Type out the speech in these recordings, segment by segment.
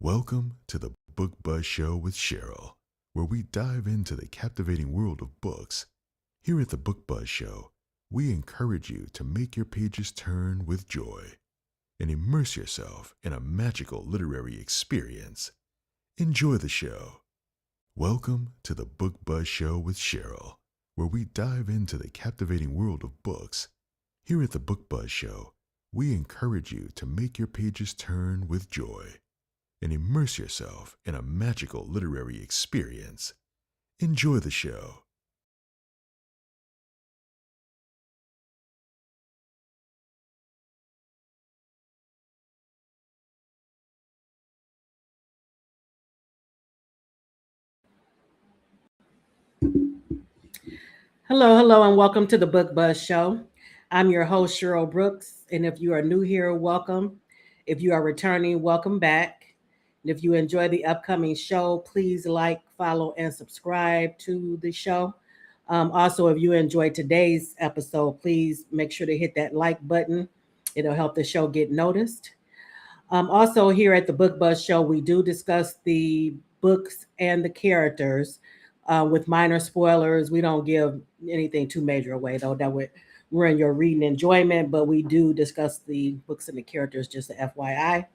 Welcome to the Book Buzz Show with Cheryl, where we dive into the captivating world of books. Here at the Book Buzz Show, we encourage you to make your pages turn with joy and immerse yourself in a magical literary experience. Enjoy the show. Welcome to the Book Buzz Show with Cheryl, where we dive into the captivating world of books. Here at the Book Buzz Show, we encourage you to make your pages turn with joy and immerse yourself in a magical literary experience. Enjoy the show. Hello, and welcome to the Book Buzz Show. I'm your host, Cheryl Brooks, and if you are new here, welcome. If you are returning, welcome back. And if you enjoy the upcoming show, please like, follow, and subscribe to the show. Also, if you enjoyed today's episode, please make sure to hit that like button. It'll help the show get noticed. Also, here at the Book Buzz Show, we do discuss the books and the characters with minor spoilers. We don't give anything too major away, though. That would ruin your reading enjoyment, but we do discuss the books and the characters, just a FYI.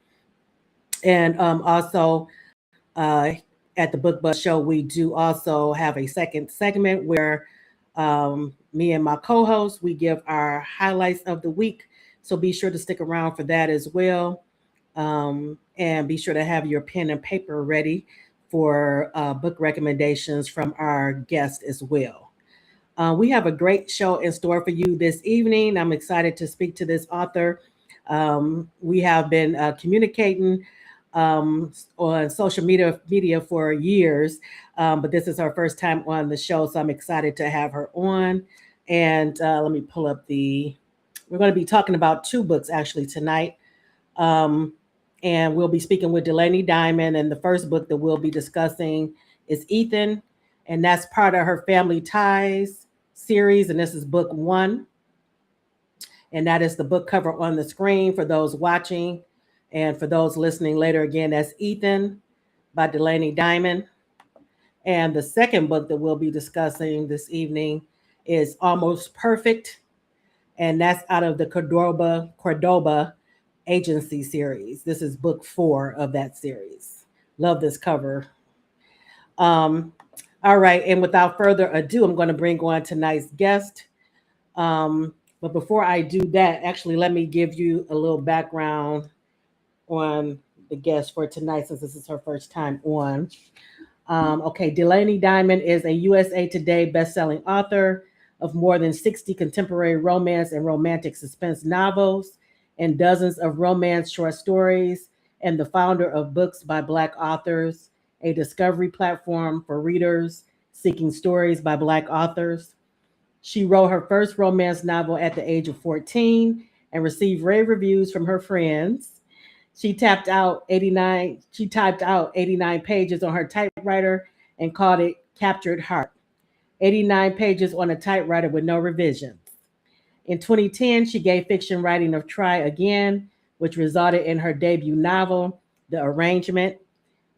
And also, uh, at the Book Buzz Show, we do also have a second segment where me and my co-host, we give our highlights of the week. So be sure to stick around for that as well. And be sure to have your pen and paper ready for book recommendations from our guest as well. We have a great show in store for you this evening. I'm excited to speak to this author. We have been communicating on social media for years, but this is her first time on the show, so I'm excited to have her on. And let me pull up we're going to be talking about two books actually tonight. And we'll be speaking with Delaney Diamond. And the first book that we'll be discussing is Ethan, and that's part of her Family Ties series. And this is book 1. And that is the book cover on the screen for those watching. And for those listening later, again, that's Ethan by Delaney Diamond. And the second book that we'll be discussing this evening is Almost Perfect. And that's out of the Cordoba Agency series. This is book 4 of that series. Love this cover. All right, and without further ado, I'm going to bring on tonight's guest. But before I do that, actually, let me give you a little background on the guest for tonight, since this is her first time on. Okay, Delaney Diamond is a USA Today bestselling author of more than 60 contemporary romance and romantic suspense novels and dozens of romance short stories, and the founder of Books by Black Authors, a discovery platform for readers seeking stories by Black authors. She wrote her first romance novel at the age of 14 and received rave reviews from her friends. She typed out 89 pages on her typewriter and called it Captured Heart. 89 pages on a typewriter with no revisions. In 2010, she gave fiction writing a try again, which resulted in her debut novel, The Arrangement.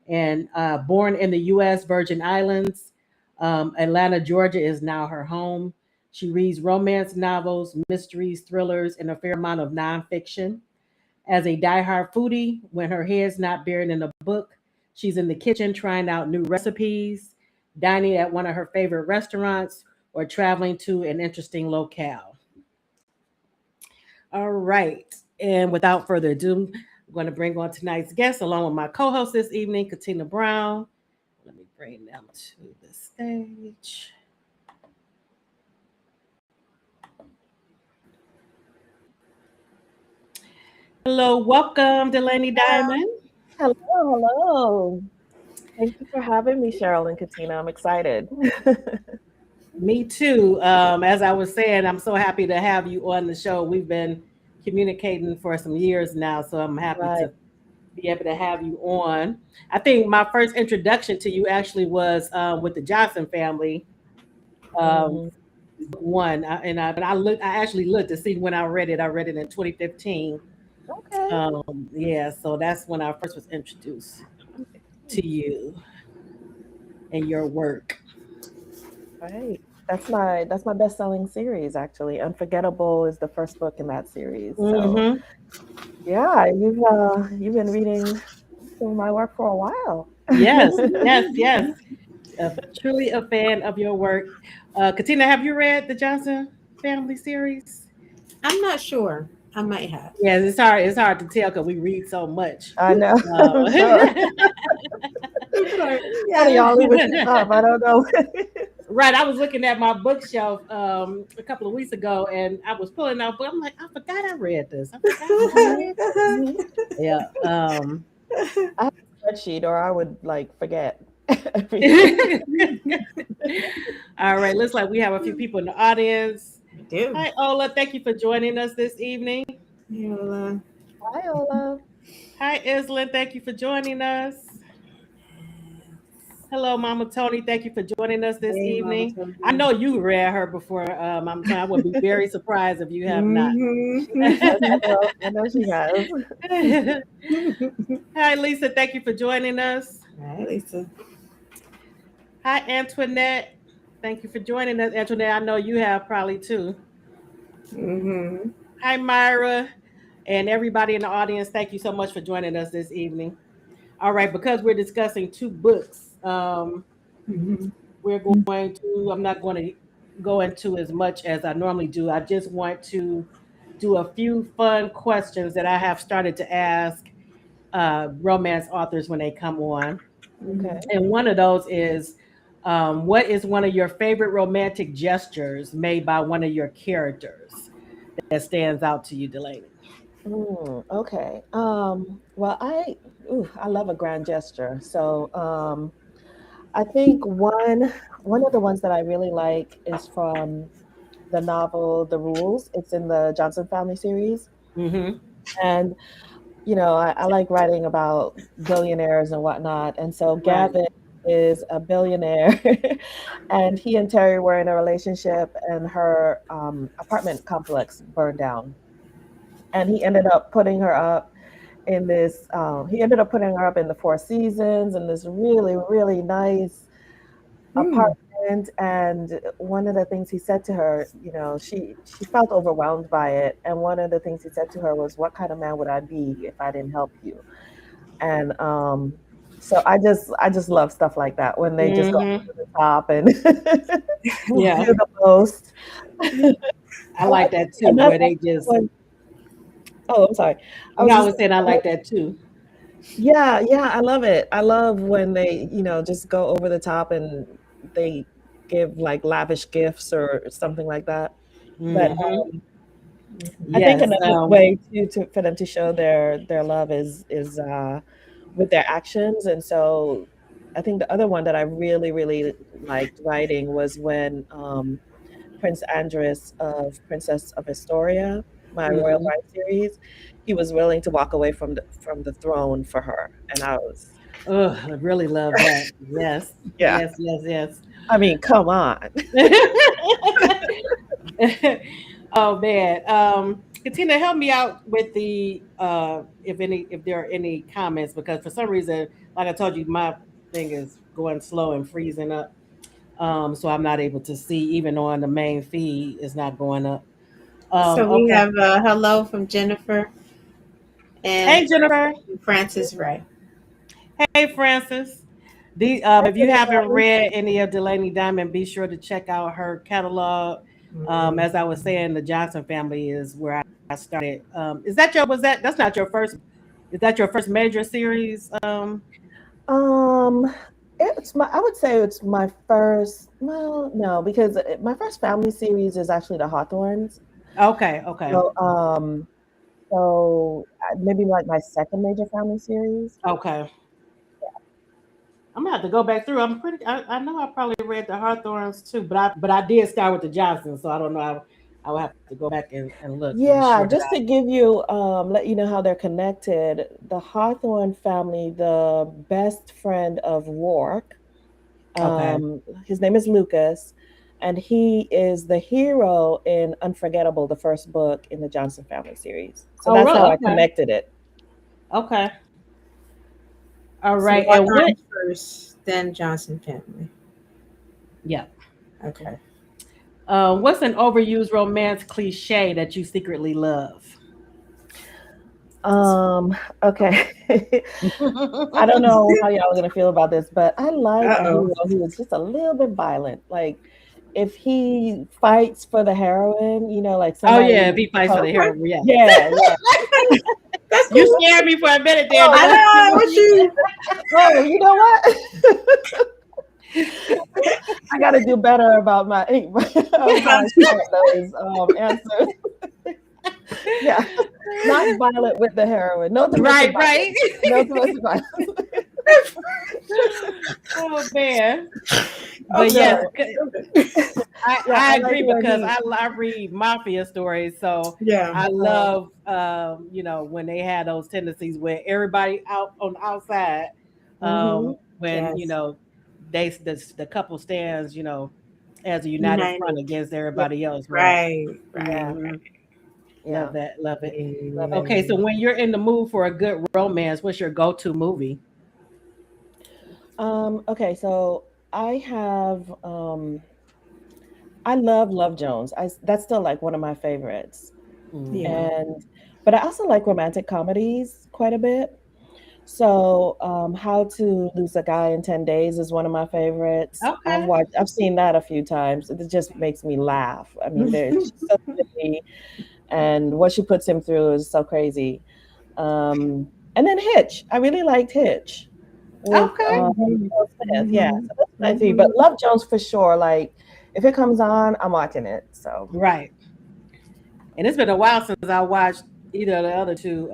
And born in the U.S. Virgin Islands, Atlanta, Georgia is now her home. She reads romance novels, mysteries, thrillers, and a fair amount of nonfiction. As a diehard foodie, when her head's not buried in a book, she's in the kitchen trying out new recipes, dining at one of her favorite restaurants, or traveling to an interesting locale. All right. And without further ado, I'm going to bring on tonight's guest along with my co host this evening, Katina Brown. Let me bring them to the stage. Hello, welcome, Delaney Diamond. Hello, hello. Thank you for having me, Cheryl and Katina. I'm excited. Me too. As I was saying, I'm so happy to have you on the show. We've been communicating for some years now, so I'm happy Right. to be able to have you on. I think my first introduction to you actually was with the Johnson family. Um, Mhm. one, but I looked. I actually looked to see when I read it. I read it in 2015. Okay. Yeah, so that's when I first was introduced to you and your work. Right. That's my best-selling series, actually. Unforgettable is the first book in that series. So Hmm. yeah, you've been reading some of my work for a while. Yes, yes, yes. Truly a fan of your work. Katina, have you read the Johnson family series? I'm not sure. I might have. Yes, it's hard. It's hard to tell because we read so much. I know, I'm sure. Uh, How do y'all even keep up? I don't know. right. I was looking at my bookshelf a couple of weeks ago, and I was pulling out. But I'm like, I forgot I read this. I forgot I Mhm, read this. mhm. Yeah. I have a spreadsheet, or I would like forget everything. All right. Looks like we have a few people in the audience. I do. Hi, Ola. Thank you for joining us this evening. You'll, Hi, Ola. Hi, Islin. Thank you for joining us. Hello, Mama Tony. Thank you for joining us this hey, Mama evening. I Toby. know you read her before, Mama Tony. I would be very surprised if you have not. Yes, Mm-hmm. I know she has. Hi, Lisa. Thank you for joining us. All right, Lisa. Hi, Antoinette. Thank you for joining us, Antoinette. I know you have probably too. Mm-hmm. Hi, Myra. And everybody in the audience, thank you so much for joining us this evening. All right, because we're discussing two books, Mm-hmm. we're going to, I'm not going to go into as much as I normally do. I just want to do a few fun questions that I have started to ask romance authors when they come on. Okay. And one of those is what is one of your favorite romantic gestures made by one of your characters that stands out to you, Delaney? Okay. Well, I love a grand gesture. So, I think one of the ones that I really like is from the novel The Rules. It's in the Johnson Family series, Mm-hmm. and I like writing about billionaires and whatnot. And so Right. Gavin is a billionaire, and he and Terry were in a relationship, and her apartment complex burned down, and he ended up putting her up in the Four Seasons in this really, really nice Mm. apartment. And one of the things he said to her, she felt overwhelmed by it. And one of the things he said to her was, "What kind of man would I be if I didn't help you?" And so I just love stuff like that when they just go Mm-hmm. over the top and Yeah, do the most. I like that too, And where that's they just, when, oh, I'm sorry. I no, was I just was saying I like that too. Yeah, yeah, I love it. I love when they, just go over the top and they give like lavish gifts or something like that. But Mm-hmm. I think Yes. another way for them to show their love is with their actions. And so I think the other one that I really, really liked writing was when Prince Andres of Princess of Historia, my Royal Mhm. Bride series. He was willing to walk away from the throne for her, and I was, Ugh, I really love that. Yes, yeah. yes, yes, yes. I mean, come on. Oh man. Katina, help me out with the if there are any comments, because for some reason, like I told you, my thing is going slow and freezing up. So I'm not able to see, even on the main feed, it's not going up. So we Okay. have a hello from Jennifer and Hey Jennifer. Francis Ray. Hey Francis. If you haven't read any of Delaney Diamond, be sure to check out her catalog. As I was saying, the Johnson family is where I started. Is that your was that that's not your first, is that your first major series? Um, it's my, I would say it's my first, well, no, because my first family series is actually the Hawthorns. Okay, okay, So, maybe like my second major family series. okay. I'm gonna have to go back through. I know I probably read the Hawthorns too, but I did start with the Johnsons, so I don't know. I will have to go back and look, be Yeah, sure that just to give you, let you know how they're connected. The Hawthorne family, the best friend of Rourke, okay. his name is Lucas, and he is the hero in Unforgettable, the first book in the Johnson family series. So Oh that's really? how I Okay. connected it. Okay. All So right. And what Hawthorne first, then Johnson family. yeah. Okay. What's an overused romance cliche that you secretly love? Okay. I don't know how y'all are gonna feel about this, but I like Uh a oh. hero who is just a little bit violent. Like if he fights for the heroine, like Oh yeah, if somebody, he fights for the hero, yeah. yeah, yeah. That's You cool. scared me for a minute there, Oh, I Dylan. know what you. oh, you know what? I got to do better about my of how I start those answers. Yeah, not violent with the heroine. No domestic Right, violence. right. No domestic violence. Oh man. But Okay. yes, No, yeah, I I like agree, when because he. I read mafia stories, so Yeah. I love when they had those tendencies where everybody out on the outside, Mm-hmm. when Yes. the couple stands, as a united United. front against Yeah. everybody else, right? Right. Right. Yeah, Hmm. yeah. Love that, love it. Love it. Okay, so when you're in the mood for a good romance, what's your go-to movie? Okay, so I have I love Love Jones. That's still like one of my favorites. Yeah. Hmm. And but I also like romantic comedies quite a bit. So, How to Lose a Guy in 10 Days is one of my favorites. Okay. I've seen that a few times. It just makes me laugh. I mean, she's so silly, and what she puts him through is so crazy. And then Hitch. I really liked Hitch with Okay. Mhm. Will Smith. Yeah, Mhm. so that's my three. But Mhm. Love Jones for sure. Like if it comes on, I'm watching it. So Right. And it's been a while since I watched either of the other two.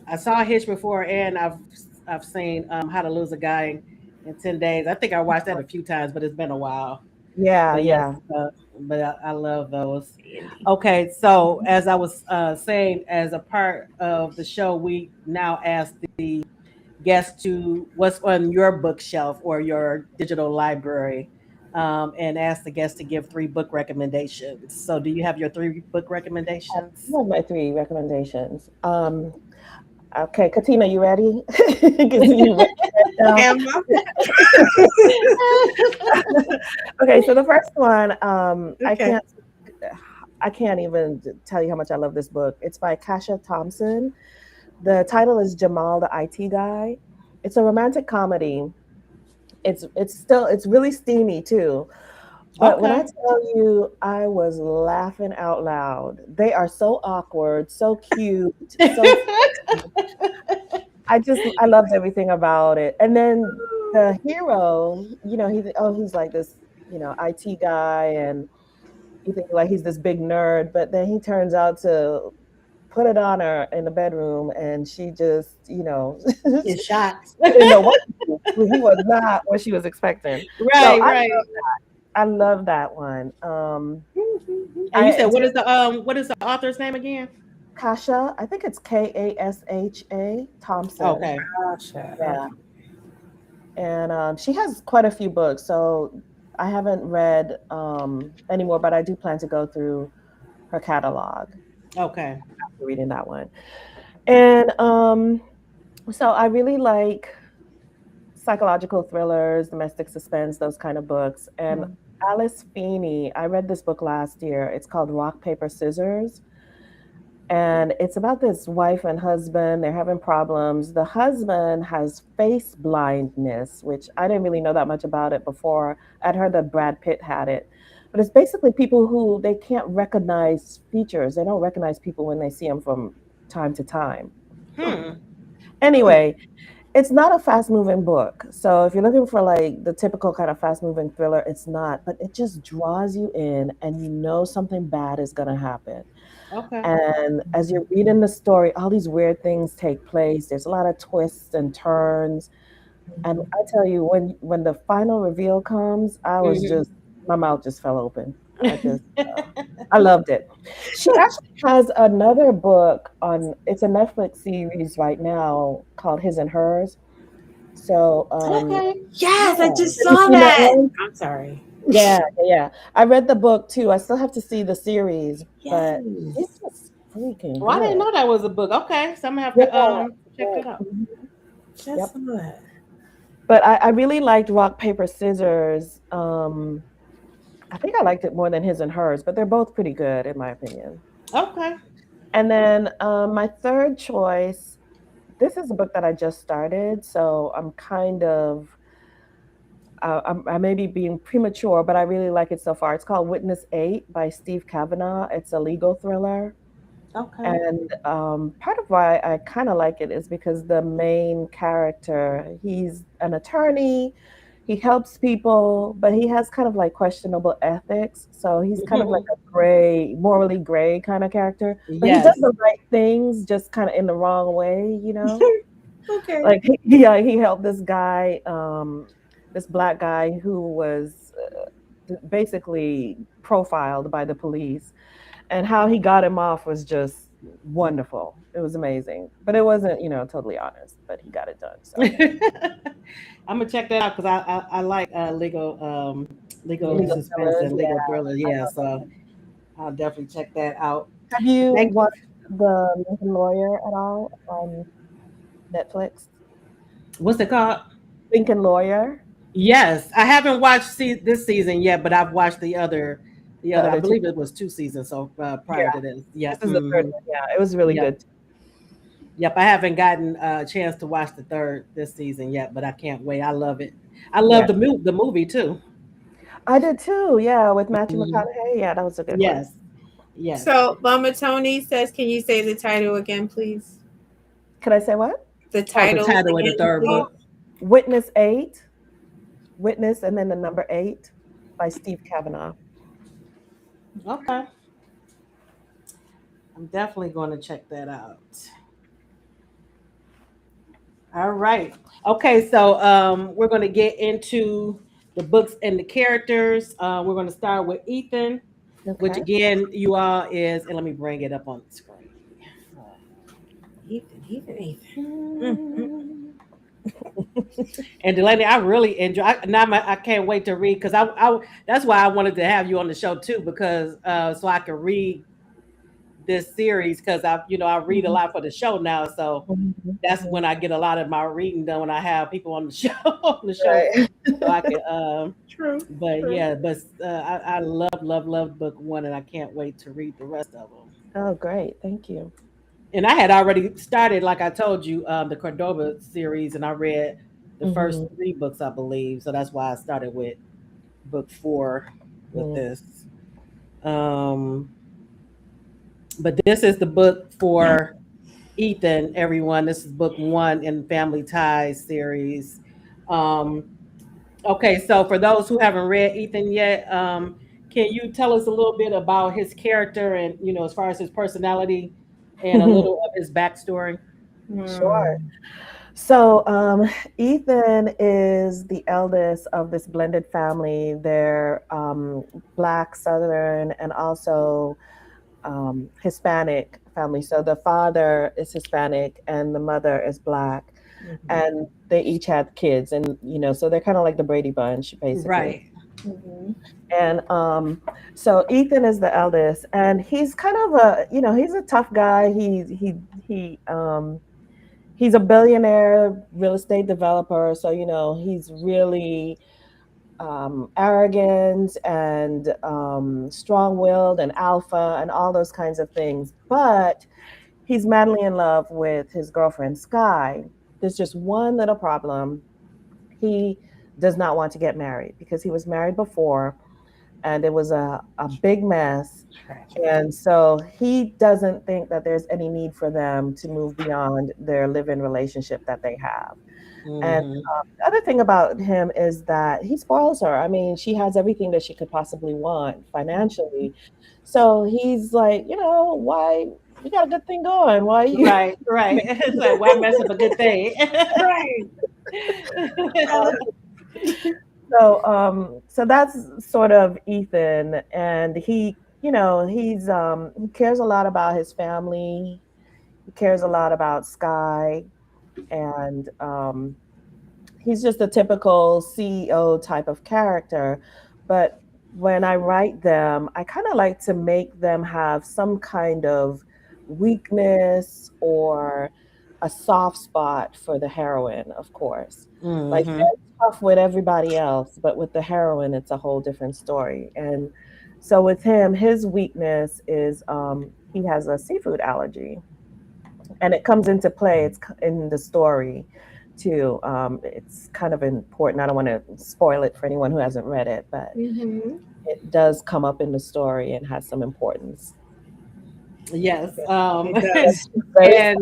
I saw Hitch before, and I've seen How to Lose a Guy in 10 Days. I think I watched that a few times, but it's been a while. yeah, But yes, yeah. but I love those. Andy. Okay, so as I was saying, as a part of the show, we now ask the guests to what's on your bookshelf or your digital library, and ask the guests to give three book recommendations. So, do you have your three book recommendations? Those are my three recommendations. Okay, Katina, you ready? Because you wrote it down. Emma. Okay, so the first one, Okay. I can't even tell you how much I love this book. It's by Kasha Thompson. The title is Jamal the IT Guy. It's a romantic comedy. It's really steamy too. But when I Okay. tell you I was laughing out loud, they are so awkward, so cute, so I loved everything about it. And then the hero, he's like this, IT guy, and you think like he's this big nerd, but then he turns out to put it on her in the bedroom, and she just, It's shots. didn't know what to do. He was not what she was expecting. So Right, right. I love that one. And you said I do what is the author's name again? Kasha. I think it's Kasha Thompson. Okay. Gotcha. Yeah, Okay. and she has quite a few books. So I haven't read anymore, but I do plan to go through her catalog Okay. after reading that one. And so I really like psychological thrillers, domestic suspense, those kind of books. And Alice Feeney, I read this book last year. It's called Rock, Paper, Scissors. And it's about this wife and husband. They're having problems. The husband has face blindness, which I didn't really know that much about it before. I'd heard that Brad Pitt had it. But it's basically people who they can't recognize features. They don't recognize people when they see them from time to time. Hmm. Anyway, it's not a fast moving book. So if you're looking for like the typical kind of fast moving thriller, it's not, but it just draws you in and you know something bad is going to happen. Okay. And as you're reading the story, all these weird things take place. There's a lot of twists and turns. And I tell you, when the final reveal comes, I was Mhm. just my mouth just fell open. I loved it. She actually has another book on. It's a Netflix series right now called His and Hers. So Okay. Yes, I Yeah. just have you saw seen that that. one? I'm sorry. Yeah, yeah. I read the book too. I still have to see the series, but it's Yes. just freaking Well, I didn't good. know that was a book. Okay, so I'm gonna have Yeah, to check yeah. that out. Mhm. Just Yep. saw that. But I really liked Rock, Paper, Scissors. I think I liked it more than His and Hers, but they're both pretty good in my opinion. Okay. And then my third choice, this is a book that I just started, so I'm kind of I may be being premature, but I really like it so far. It's called Witness 8 by Steve Kavanaugh. It's a legal thriller. Okay. And part of why I kind of like it is because the main character, he's an attorney, he helps people, but he has kind of like questionable ethics. So he's kind of like a gray, morally gray kind of character, but he does Yes. the right things, just kind of in the wrong way, you know? Okay. Like he helped this guy, this black guy who was basically profiled by the police, and how he got him off was just wonderful. It was amazing, but it wasn't, totally honest, but he got it done. So I'm gonna check that out because I like legal legal suspense thrillers, and legal yeah. thriller. Yeah, so I'll definitely check that out. Have you Thank you. watched The Lincoln Lawyer at all on Netflix? What's it called? Lincoln Lawyer, Yes, I haven't watched this season yet, but I've watched the the other. I other two. believe it was two seasons. So prior Yeah, to this, this yep, is the third one. Yeah, it was really yep, good. yep. I haven't gotten a chance to watch the third this season yet, but I can't wait. I love it. I love Yeah, the movie too. I did too. Yeah, with Matthew Mhm. McConaughey. Yeah, that was a good one. Yes, yes. So, Mama Tony says, can you say the title again, please? Could I say what? The Oh, the titles title of the again, third please. book. Witness 8, Witness, and then the number 8 by Steve Kavanaugh. Okay, I'm definitely going to check that out. All right. Okay, so we're going to get into the books and the characters. We're going to start with Ethan, which Okay. again, you all is, and let me bring it up on the screen. Ethan, Ethan, Ethan. And Delaney, I really enjoy. I can't wait to read because that's why I wanted to have you on the show too because so I can read this series because I read a Mhm, lot for the show now, so mhm, that's mhm. when I get a lot of my reading done when I have people on the show on the show, Right. so I can. True, But true. yeah, but I love book one, and I can't wait to read the rest of them. Oh, great. Thank you. And I had already started, like I told you, the Cordoba series, and I read the first Mhm, three books, I believe. So that's why I started with book four with mhm. this. Um, but this is the book for Ethan, everyone. This is book one in Family Ties series. Um, okay, so for those who haven't read Ethan yet, can you tell us a little bit about his character and as far as his personality and a little of his backstory? Sure. Hmm. So, Ethan is the eldest of this blended family. They're Black, Southern, and also Hispanic family. So the father is Hispanic and the mother is Black, Mhm. and they each had kids, and so they're kind of like the Brady Bunch, basically. Right. Mhm. And so Ethan is the eldest, and he's kind of he's a tough guy. He's a billionaire real estate developer, so he's really arrogant and strong-willed and alpha and all those kinds of things. But he's madly in love with his girlfriend Sky. There's just one little problem. He does not want to get married because he was married before, and it was a big mess. Tragic. And so he doesn't think that there's any need for them to move beyond their live-in relationship that they have. And Hmm. the other thing about him is that he spoils her. I mean, she has everything that she could possibly want financially. So he's like, why we got a good thing going? Why you? Right, right. It's like, why mess up a good thing? Right. So that's sort of Ethan, and he cares a lot about his family. He cares a lot about Sky, and he's just a typical CEO type of character. But when I write them, I kind of like to make them have some kind of weakness or a soft spot for the heroine, of course. Like Hmm. they're tough with everybody else, but with the heroine, it's a whole different story. And so with him, his weakness is he has a seafood allergy, and it comes into play. It's in the story too. It's kind of important. I don't want to spoil it for anyone who hasn't read it, but Mhm. it does come up in the story and has some importance. Yes. It does. Very And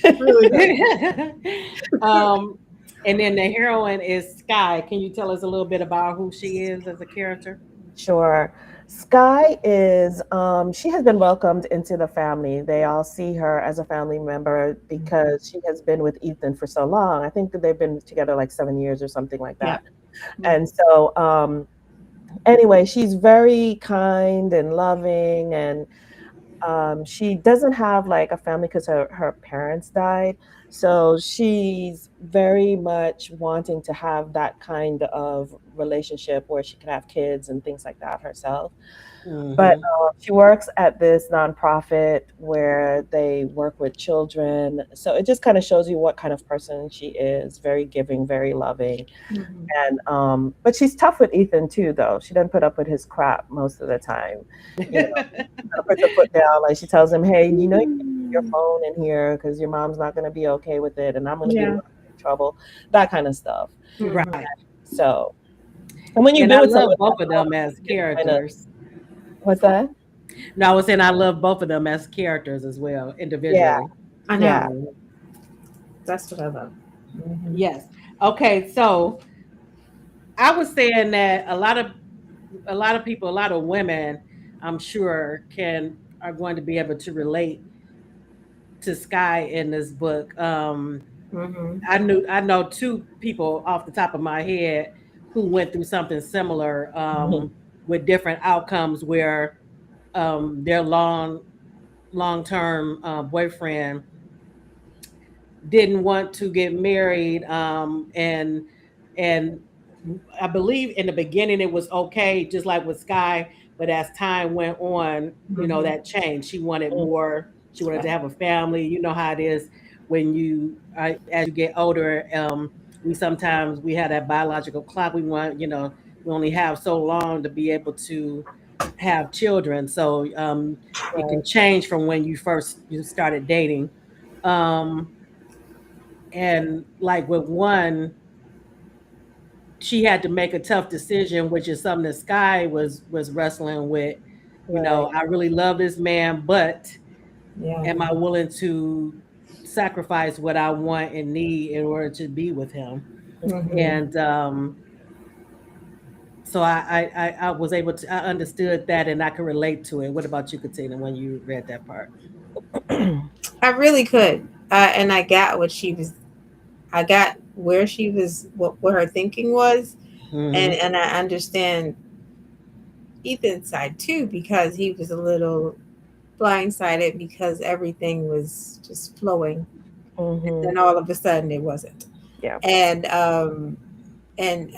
It really does. um, and then the heroine is Sky. Can you tell us a little bit about who she is as a character? sure. Sky is she has been welcomed into the family. They all see her as a family member because she has been with Ethan for so long. I think that they've been together like 7 years or something like Yeah. that. And so anyway, she's very kind and loving, and she doesn't have like a family because her parents died. So she's very much wanting to have that kind of relationship where she can have kids and things like that herself. But Hmm. she works at this nonprofit where they work with children. So it just kind of shows you what kind of person she is, very giving, very loving. Mhm. And but she's tough with Ethan too, though. She doesn't put up with his crap most of the time. You know, gotta put the foot down. Like she tells him, "Hey, you can't keep your Mm. phone in here because your mom's not gonna be okay with it, and I'm gonna be in Yeah. trouble." That kind of stuff. Mhm. Right. So, and when you And do I it to love women, both of them as it's kind of characters. what's that? No, I was saying I love both of them as characters as well, Yeah, individually. I yeah. know. Mhm. That's what I love. Hmm. Yes. Okay. So I was saying that a lot of people, a lot of women, I'm sure, can are going to be able to relate to Sky in this book. Mhm. I know two people off the top of my head who went through something similar with different outcomes where their long term boyfriend didn't want to get married, and I believe in the beginning it was okay, just like with Sky, but as time went on, Hmm. that changed. She wanted more. She wanted to Right. have a family. You know how it is when as you get older. We have that biological clock. We want, we only have so long to be able to have children. So it can Right. change from when you started dating. Um, and like with one, she had to make a tough decision, which is something that Sky was wrestling with. Right. I really love this man, but Yeah. am I willing to sacrifice what I want and need in order to be with him? Mhm. And so I was able to, I understood that and I could relate to it. What about you, Katina, when you read that part? I really could, and I got what she was. I got where she was, what her thinking was, Mhm. and I understand Ethan's side too, because he was a little blindsided because everything was just flowing, and Mm-hmm. then all of a sudden it wasn't. Yeah. And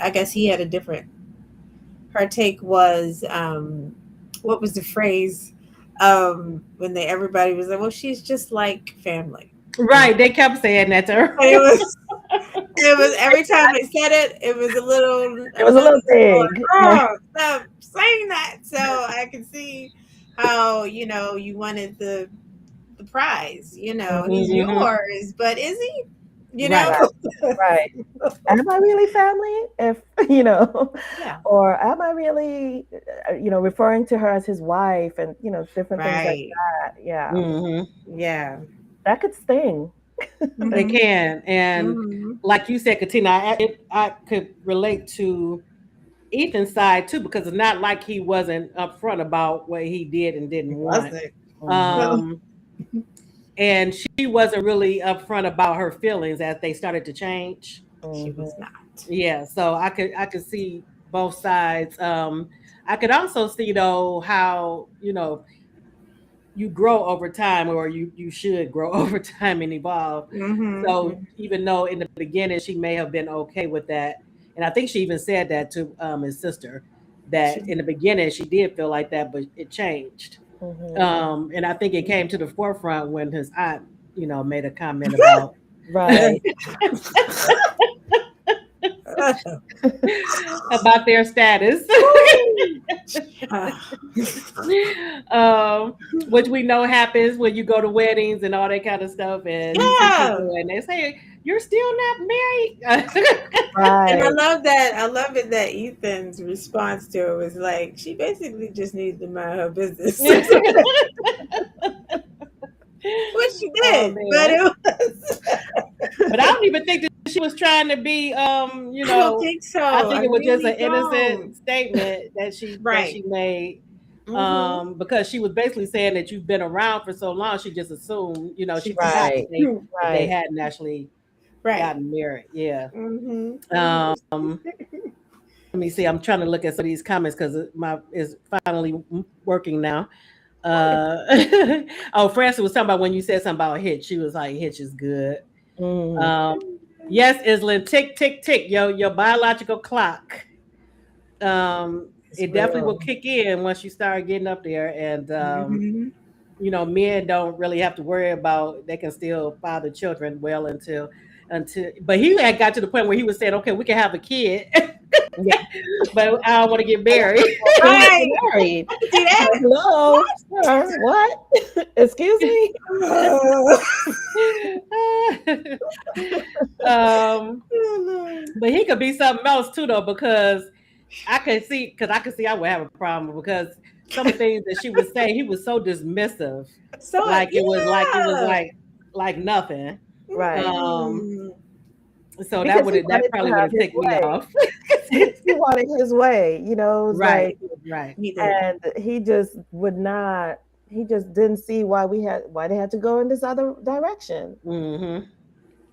I guess he had a different. Her take was, what was the phrase? When everybody was like, "Well, she's just like family." Right. They kept saying that to her. And it was every time they said it, it was a little It was a little like, big. Yeah. oh, stop saying that. So I can see how you wanted the prize. He's Mhm. yours, but is he? You know? Right. Right. Right. Am I really family? If you know, Yeah. or am I really, referring to her as his wife, and different things like Right. that. Yeah, Mhm. Yeah. that could sting. They Mm-hmm. can, and Mm-hmm. like you said, Katina, I could relate to Ethan's side too, because it's not like he wasn't upfront about what he did and didn't Was want. it? Mhm. No, Um, and she wasn't really upfront about her feelings as they started to change. she Mhm. was not. Yeah, so I could see both sides. I could also see though how you grow over time, or you should grow over time and evolve. Mm-hmm. So even though in the beginning she may have been okay with that, and I think she even said that to his sister, that She, in the beginning she did feel like that, but it changed. Mhm. And I think it came to the forefront when his aunt, made a comment about Right. about their status. Ah, Which we know happens when you go to weddings and all that kind of stuff, and you see yeah. people and they say you're still not married. And I Right. love that. I love it that Ethan's response to it was like, she basically just needs to mind her business. Which she Oh did, but man! it was. But I don't even think that she was trying to be. I don't think so. I I think it was just really an innocent don't. statement that she Right. made. Mm-hmm. Because she was basically saying that you've been around for so long, she just assumed, She she forgot Right. that they Right. hadn't actually right. gotten married. Yeah. Mm-hmm. Um, Let me see. I'm trying to look at some of these comments because my is finally working now. Uh, oh, Francis was talking about when you said something about Hitch. She was like, Hitch is good. Mm. Um, yes, Island, tick, tick, tick. Your biological clock. It's It definitely Real. will kick in once you start getting up there, and mm-hmm. men don't really have to worry about. They can still father children well until. But he had got to the point where he was saying, "Okay, we can have a kid, Yeah. but I don't want to get I married." don't want to Right. get married. I can see that. Like, hello, sir. What? Excuse me. um, Oh, Lord. but he could be something else too, though, because I could see I would have a problem because some things that she would say, he was so dismissive, So yeah. like nothing. Right. Um, Mm. so Because he that wanted to probably would have have his ticked me way. off. He wanted his way. It was Right, like, right. He did. and he just would not. He just didn't see why they had to go in this other direction. Hmm.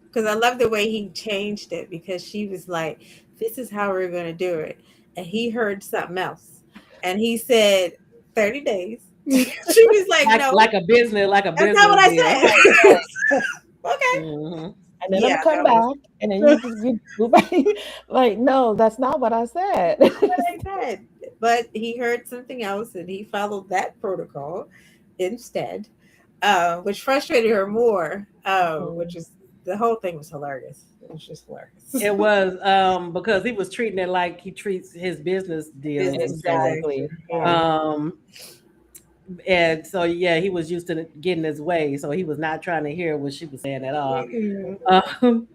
Because I love the way he changed it, because she was like, this is how we're going to do it. And he heard something else. And he said, 30 days. She was like, no, Like a that's not what business I deal. Right. said. Okay. Hmm. And then I'm Yeah, gonna come that was back, and then you go back. Like, no, that's not what I said. not what I said. But he heard something else and he followed that protocol instead, which frustrated her more, which Mhm. is the whole thing was hilarious. It was just hilarious. It was because he was treating it like he treats his business deals, Business and so Exactly. transaction. Yeah. Yeah. um and so yeah, he was used to getting his way, so he was not trying to hear what she was saying at all. Mm-mm. Um,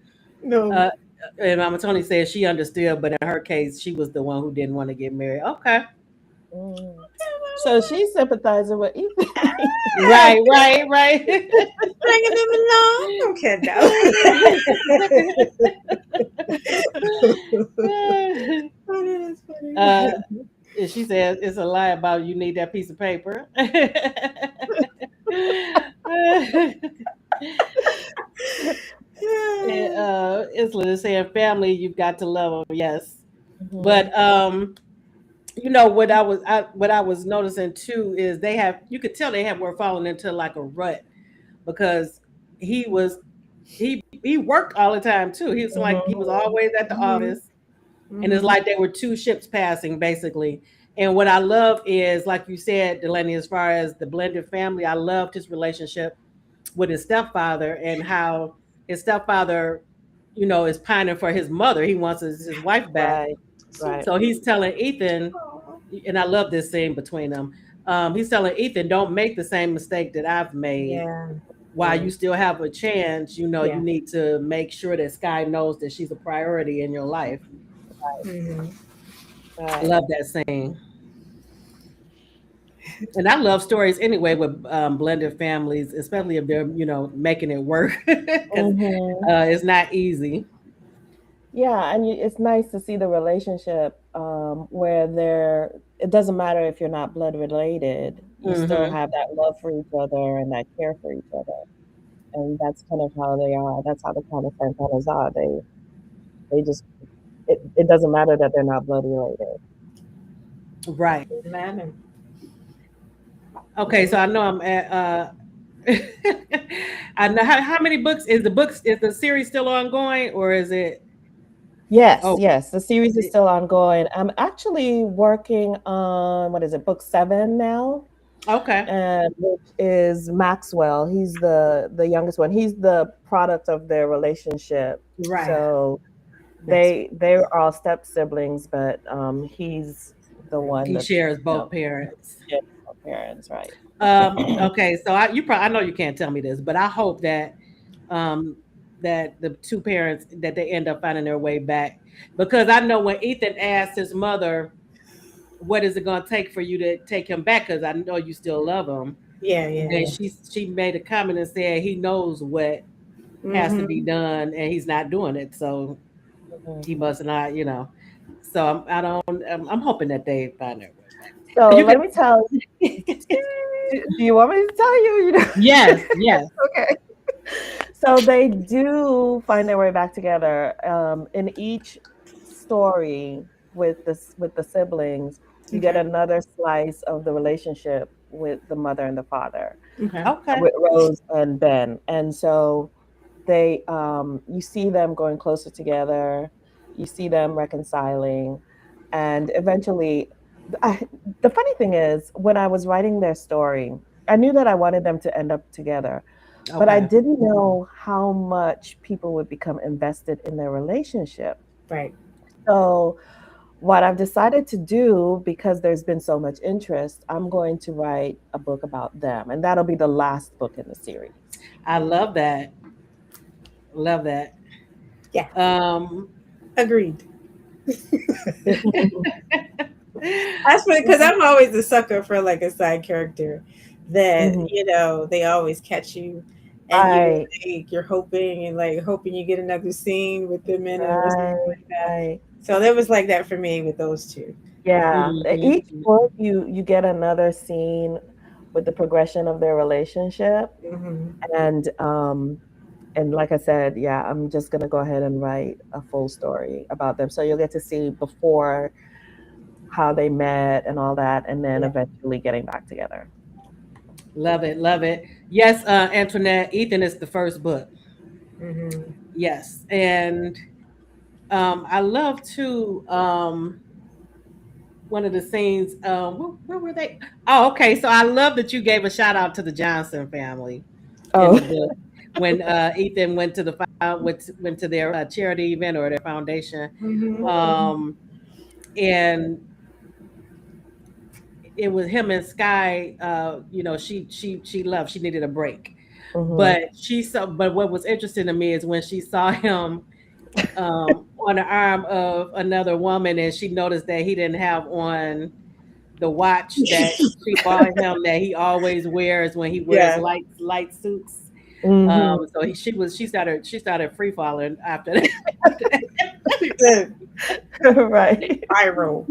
No. uh, and Mama Tony said she understood, but in her case, she was the one who didn't want to get married. Okay, Mm. So she's sympathizing with Ethan. Yeah, right, right, right. bringing them along. I'm kidding Oh, that is uh, funny. and she said it's a lie about you need that piece of paper. Yeah. And, Isla is saying family, you've got to love them. Yes, Mhm. but what I was noticing too is you could tell they were falling into like a rut because he was he worked all the time too. He was like he was Mhm. always at the Mm-hmm. office, and it's Mm-hmm. like they were two ships passing basically. And what I love is, like you said, Delaney, as far as the blended family, I loved his relationship with his stepfather and how his stepfather, is pining for his mother. He wants his wife back. Right. Right. So he's telling Ethan, and I love this scene between them. He's telling Ethan, don't make the same mistake that I've made. Yeah. While you still have a chance, you Yeah. need to make sure that Sky knows that she's a priority in your life. Mm-hmm. I Right. love that scene. And I love stories anyway with blended families, especially if they're, making it work because Mhm. it's not easy. Yeah, and it's nice to see the relationship where it doesn't matter if you're not blood related, you still Hmm. have that love for each other and that care for each other. And that's kind of how they are. That's how the kind of Santanas are. They just, it doesn't matter that they're not blood related. Right. Matter. Okay, so I know I'm at I know how many books is the series still ongoing or is it Yes, over? yes, the series is still ongoing. I'm actually working on, what is it, book 7 now, Okay. and which is Maxwell. He's the youngest one. He's the product of their relationship. Right. So That's they're all step siblings, but he's the one he that's, shares both parents. yeah, parents, right? Okay, so I know you can't tell me this, but I hope um that the two parents that they end up finding their way back because I know when Ethan asked his mother, "What is it going to take for you to take him back?" Because I know you still love him, Yeah. and Yeah. then Yeah. she made a comment and said he knows what has to be Mm-hmm. done and he's not doing it, so Mhm. he must not. So I don't. I'm hoping that they find their way back. So You let me tell you. can. Do you want me to tell you? Yes. Yes. Okay. So they do find their way back together. In each story with the siblings, you get Okay. another slice of the relationship with the mother and the father, Okay. Okay. with Rose and Ben. And so you see them going closer together, you see them reconciling, and eventually, I, the funny thing is, when I was writing their story, I knew that I wanted them to end up together, but I Okay. didn't know how much people would become invested in their relationship. Right. So, what I've decided to do, because there's been so much interest, I'm going to write a book about them, and that'll be the last book in the series. I love that. Love that. Yeah. Um, Agreed. That's funny because I'm always a sucker for like a side character that Mhm. they always catch you, and Right, you're hoping and like hoping you get another scene with them in it or something right, like that. right. So there was like that for me with those two. Yeah, each mhm. book you get another scene with the progression of their relationship, Hmm. and like I said, yeah, I'm just gonna go ahead and write a full story about them. So you'll get to see before how they met and all that, and then Yeah. eventually getting back together. Love it. Love it. Yes, Antoinette. Ethan is the first book. Hmm. Yes, and I love too. One of the scenes. Where were they? Oh, okay. So I love that you gave a shout out to the Johnson family in Oh, the book when Ethan went to went to their charity event or their foundation, Hmm. um, and it was him and Sky. She left. She needed a break, hmm, but she saw. But what was interesting to me is when she saw him on the arm of another woman, and she noticed that he didn't have on the watch that she bought him that he always wears when he wears Yeah. light suits. hmm. So she started free falling after that. After She said Right. viral.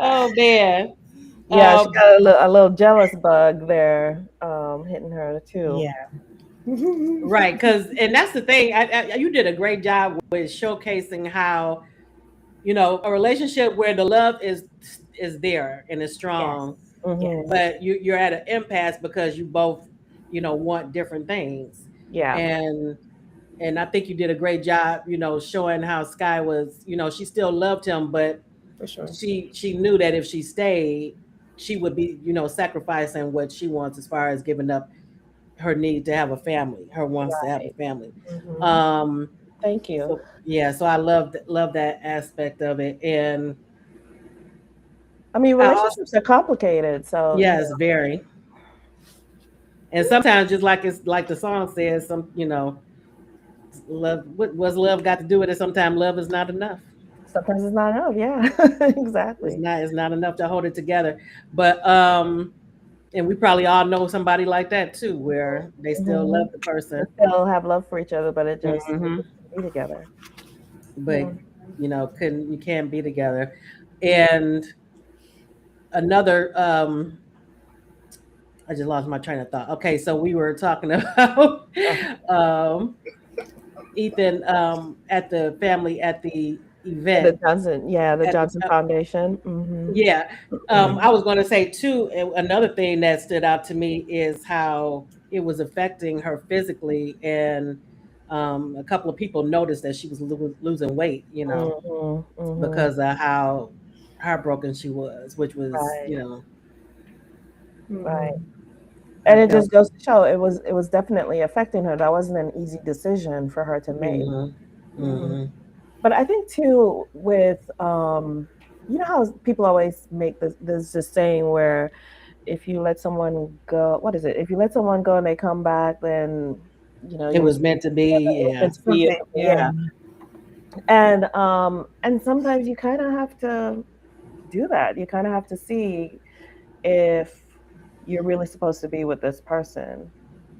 Oh man. Yeah, she Um, got a little jealous bug there, hitting her too. Yeah. Right, and that's the thing. You did a great job with showcasing how, a relationship where the love is there and is Yes. strong, Yes. Mhm. but you're at an impasse because you both, want different things. Yeah. And I think you did a great job, showing how Sky was, she still loved him, but For sure. she knew that if she stayed, she would be, sacrificing what she wants as far as giving up her need to have a family, her wants to have a Right. family. Mhm. Um, Thank you. so yeah, so I love that aspect of it, and I mean, I also, relationships are complicated, so yes, very. And sometimes, just like it's like the song says, love. What was love got to do with it? Sometimes love is not enough. sometimes it's not enough. Yeah, It's exactly. not. It's not enough to hold it together. But and we probably all know somebody like that too, where they still Hmm. love the person, They still have love for each other, but they hmm just can't be together. but Yeah. couldn't you can't be together. And another, I just lost my train of thought. Okay, so we were talking about um, Ethan, at the family at the The event Johnson, yeah, the at the Johnson Foundation. Hmm. yeah. I was going to say too, another thing that stood out to me is how it was affecting her physically, and a couple of people noticed that she was losing weight, Hmm. Hmm. because of how heartbroken she was, which was, Right, right. Mhm. I And it felt. just goes to show it was definitely affecting her. That wasn't an easy decision for her to make. Hmm. Mhm. Hmm. But I think too with you know how people always make this saying where if you let someone go, what is it? If you let someone go and they come back, then It you were was meant to be. Yeah. meant to be. Something. Yeah. Yeah. And sometimes you kind of have to do that. You kind of have to see if you're really supposed to be with this person,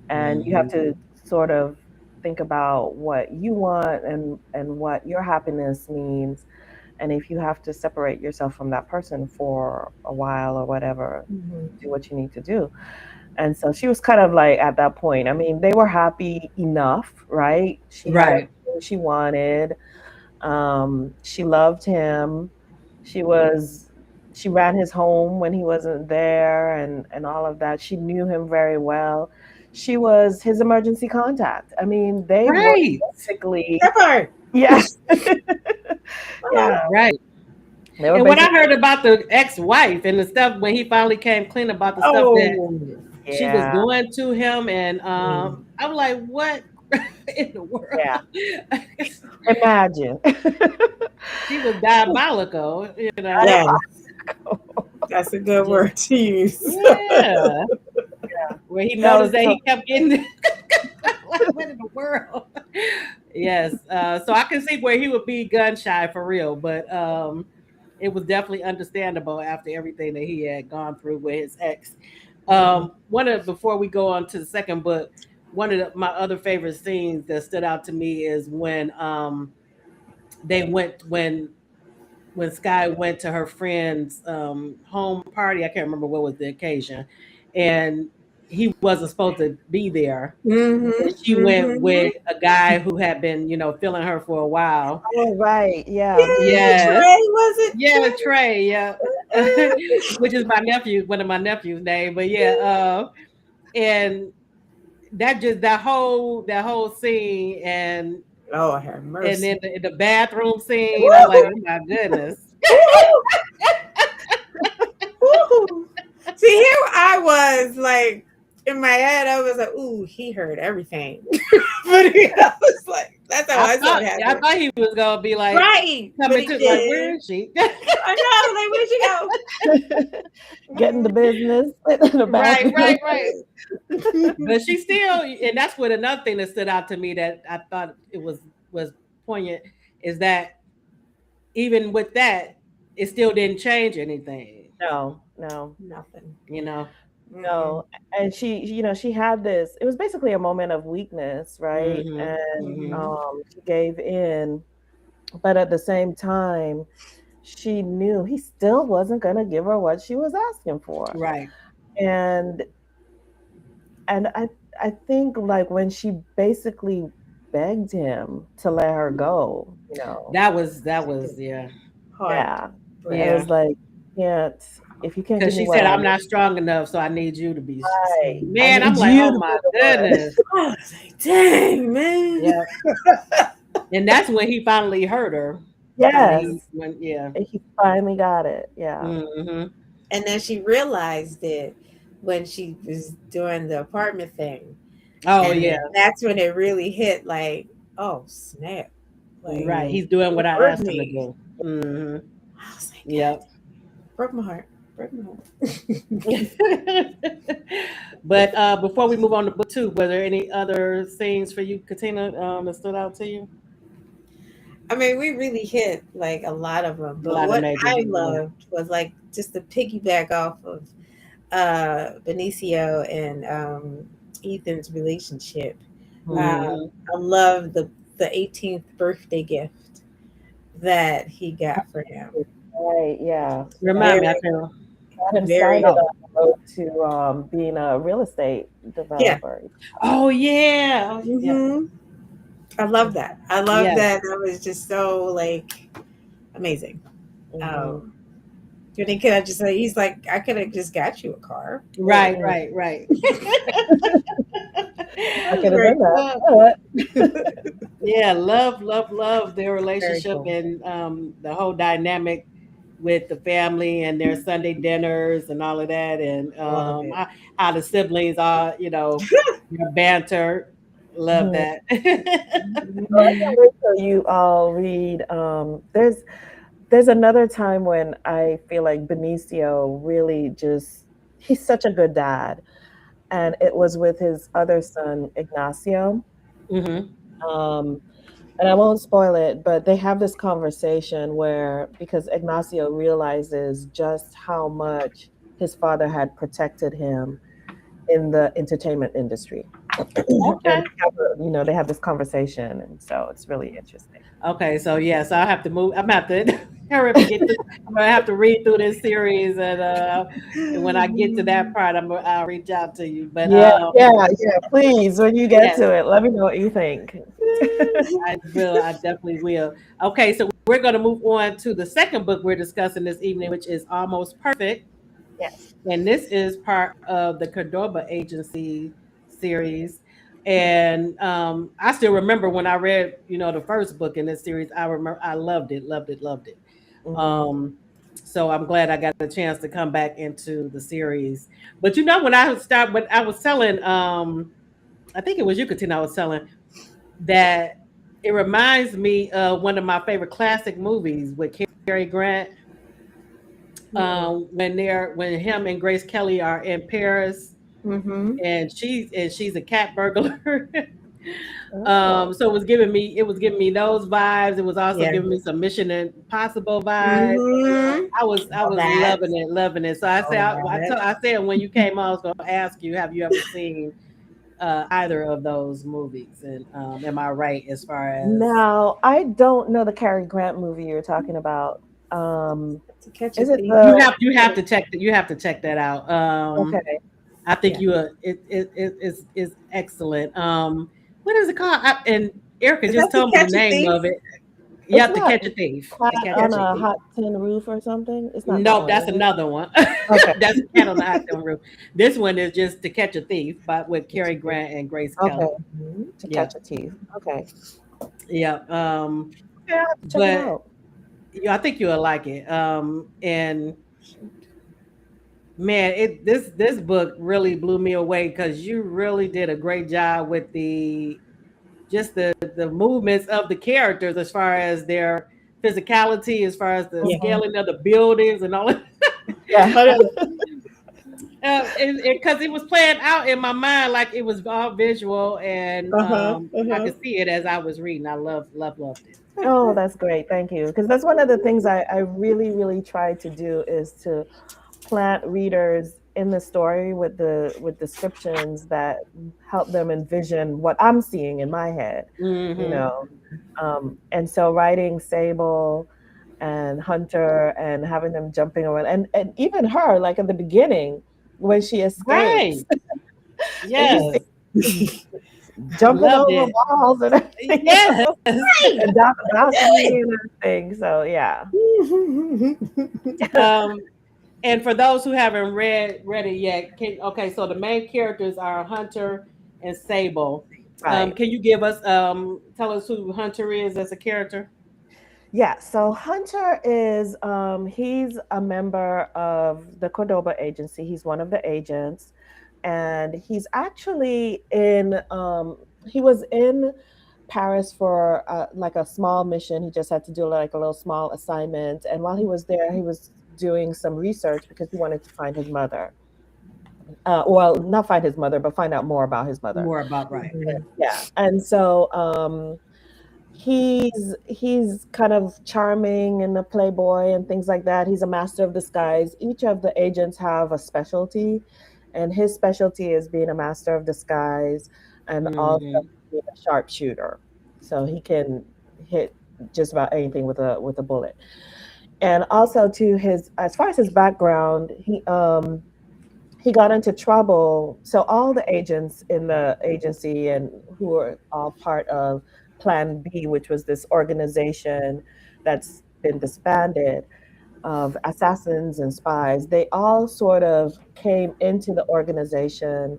and you have Hmm. to sort of think about what you want and what your happiness means, and if you have to separate yourself from that person for a while or whatever, Mhm. do what you need to do. And so she was kind of like at that point. I mean, they were happy enough, right? She had Right. everything she wanted. She loved him. She was she ran his home when he wasn't there, and all of that. She knew him very well. She was his emergency contact. I mean, they were Right. basically, That part. yes. Uh-huh. Yeah, Right. they were And when I basically, heard about the ex-wife and the stuff when he finally came clean about the stuff that Oh. she was yeah, doing to him, and Mm. I'm like, what in the world? yeah. Imagine. She was diabolical. Yeah, Diabolical. that's a good Just, word to use. yeah. Yeah, Where he that was noticed that so. he kept getting like, what in the world? Yes. So I can see where he would be gun shy for real, but it was definitely understandable after everything that he had gone through with his ex. Mhm. One of Before we go on to the second book, one of my other favorite scenes that stood out to me is when they went when Sky went to her friend's home party. I can't remember what was the occasion, and he wasn't supposed to be there. And Mhm. she went Mhm. with a guy who had been, feeling her for a while. Oh, right. Yeah. Yeah, Yes, Trey, was it yeah, Trey? Trey, yeah, which is one of my nephew's name. But yeah, and that whole scene, Lord have and mercy. then the bathroom scene. I'm like, Woo-hoo. oh my goodness. Woo-hoo. Woo-hoo. See, here I was like in my head, I was like, "Ooh, he heard everything," but I was like, "That's how I saw it I happen." thought he was gonna be like Right, but coming he to like, where did. is she? I know, like, where'd she go? Getting the Mhm. business in the Right, bathroom. right, right. But she still, and that's what another thing that stood out to me that I thought it was poignant is that even with that, it still didn't change anything. No, no, Nothing. You know. Mm-mm. no. And she had this, it was basically a moment of weakness, right? Hmm. And Hmm. Mhm. she gave in, but at the same time, she knew he still wasn't going to give her what she was asking for. Right. And and I think like when she basically begged him to let her go, That was yeah. Hard. yeah, and it Yeah. was like, can't if you can't give Because me she what said, I I'm not strong enough, so I need you to be right, strong. I Man, I'm need like, you oh to my be the one. goodness. I was like, dang, man. Yeah. And that's when he finally hurt her. Yes, Yeah. and he finally got it. Yeah. Hmm. And then she realized it when she was doing the apartment thing. Oh And yeah. then that's when it really hit like, oh, snap. Like, Right. Mhm. He's doing he what I hurt asked him to me. do. Hmm. I was like, God, Yep. broke my heart. Broke my heart. But before we move on to book two, were there any other scenes for you, Katina, that stood out to you? I mean, we really hit like a lot of them. A But lot of what major. I Yeah. loved was like just to piggyback off of Benicio and Ethan's relationship. Hmm. I love the 18th birthday gift that he got for him. Right, yeah. Remind me, I Very, can. Got him very, started Oh. on the road to being a real estate yeah. developer. Oh yeah. Oh yeah. Hmm. I love that. I love Yes. that. That was just so like amazing. Hmm. Um, and he could have just said, he's like, I could have just got you a car. Like, Right. Right. Right. I that was could have very done that. cool. But Yeah, love their Very relationship cool. and the whole dynamic with the family and their Sunday dinners and all of that, and Love it. how the siblings are, their banter. Love mhm. that. Oh, I Mhm. can't wait till you all read. There's another time when I feel like Benicio really just he's such a good dad, and it was with his other son Ignacio. Hmm. Um, and I won't spoil it, but they have this conversation where because Ignacio realizes just how much his father had protected him in the entertainment industry. And Okay. they have this conversation, and so it's really interesting. Okay. So yeah. So I have to move. I'm gonna have to hurry up and get through. I'm gonna have to read through this series, and when I get to that part, I'll reach out to you. But Yeah, yeah, yeah. Please, when you get yes. to it, let me know what you think. I will. I definitely will. Okay, so we're going to move on to the second book we're discussing this evening, which is Almost Perfect. Yes. And this is part of the Cordoba Agency series. And I still remember when I read, the first book in this series. I remember I loved it, loved it, loved it. Hmm. Um, so I'm glad I got a chance to come back into the series. But when I was telling, I think it was you, Katina, I was telling that it reminds me of one of my favorite classic movies with Cary Grant. When him and Grace Kelly are in Paris, Mm-hmm. and she's a cat burglar. Oh. So it was giving me those vibes. It was also Yeah. giving me some Mission Impossible vibes. Mm-hmm. I was All that. loving it, loving it. So I said, All that. I said when you came on, I was going to ask you, have you ever seen either of those movies? And am I right as far as Now, I don't know the Cary Grant movie you're talking about. Um, To catch a is it thief. the you have to check that out. okay? I think Yeah. is excellent. What is it called? And Erica Is that just to told me the catch a name thief? of it. You It's have to not catch a thief. Cat To catch on a a thief. Hot Tin Roof or something. It's not that Nope, one, that's is it? another one. Okay. That's Cat on the Hot Stone Roof. This one is just To Catch a Thief, but with Cary Grant and Grace Okay. Kelly. Mhm. To Yeah, Catch a Thief. Okay. yeah. Yeah, I have to check it But out. I think you'll like it. And man, this book really blew me away because you really did a great job with the movements of the characters as far as their physicality, as far as the Yeah. Mhm. scaling of the buildings and all of Yeah. because it was playing out in my mind like it was all visual, and Uh-huh. I Uh-huh. could see it as I was reading. I loved it. Oh, that's great. Thank you. Because that's one of the things I really, really try to do is to plant readers in the story with descriptions that help them envision what I'm seeing in my head, you Hmm. know. And so writing Sable and Hunter and having them jumping around and even her, like at the beginning when she Right. escapes and you see Yes. jumping Loved over it. walls and everything, Yes. and down the balcony and everything. So yeah, um, and for those who haven't read it yet, okay, so the main characters are Hunter and Sable. right. Can you give us tell us who Hunter is as a character? Yeah, so Hunter is he's a member of the Cordoba Agency. He's one of the agents, and he's actually in he was in Paris for like a small mission. He just had to do like a little small assignment, and while he was there, he was doing some research because he wanted to find his mother. Well, not find his mother, but find out more about his mother. More about right. Yeah, and so he's kind of charming and a playboy and things like that. He's a master of disguise. Each of the agents have a specialty, and his specialty is being a master of disguise and also being a sharpshooter. So he can hit just about anything with a bullet. And also to his, as far as his background, he got into trouble. So all the agents in the agency and who are all part of Plan B, which was this organization that's been disbanded of assassins and spies, they all sort of came into the organization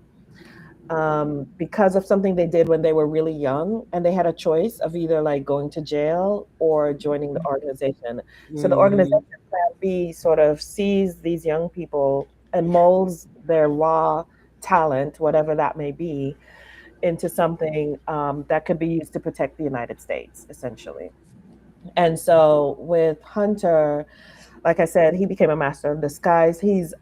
because of something they did when they were really young, and they had a choice of either like going to jail or joining the organization. So the organization Plan B sort of sees these young people and molds their raw talent, whatever that may be, into something that could be used to protect the United States, essentially. And so with Hunter, like I said, he became a master of disguise. He's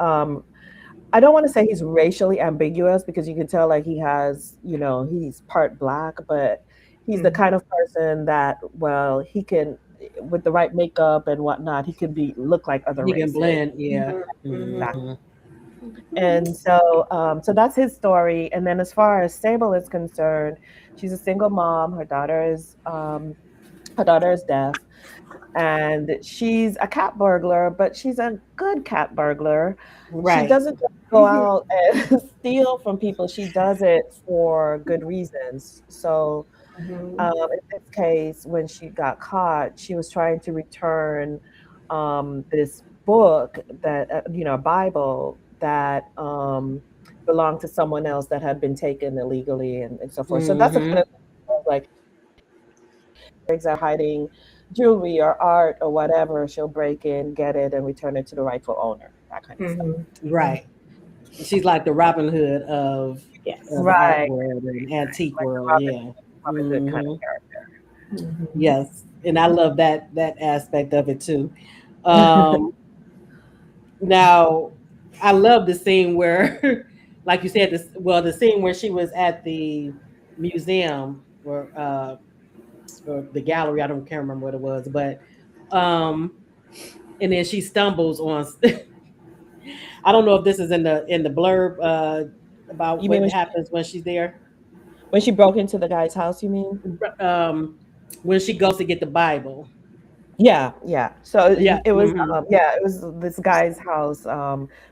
I don't want to say he's racially ambiguous because you can tell like he has, he's part black, but he's the kind of person that, well, he can, with the right makeup and whatnot, he can look like other He races. can blend, yeah. Exactly. And so that's his story. And then as far as Sable is concerned, she's a single mom. Her daughter is deaf, and she's a cat burglar, but she's a good cat burglar. Right. She doesn't just go out and steal from people. She does it for good reasons. So in this case, when she got caught, she was trying to return this book that, a Bible that belonged to someone else that had been taken illegally and so forth. So that's the kind of like are hiding jewelry or art or whatever, she'll break in, get it, and return it to the rightful owner. That kind of stuff. Right. She's like the Robin Hood of the art world and antique world. Robin Hood kind of character. Yes, and I love that aspect of it too. Now, I love the scene where, like you said, the scene where she was at the museum or the gallery. I can't remember what it was, but and then she stumbles on. I don't know if this is in the blurb about what happens when she's there. When she broke into the guy's house, you mean? When she goes to get the Bible. Yeah. So it was it was this guy's house.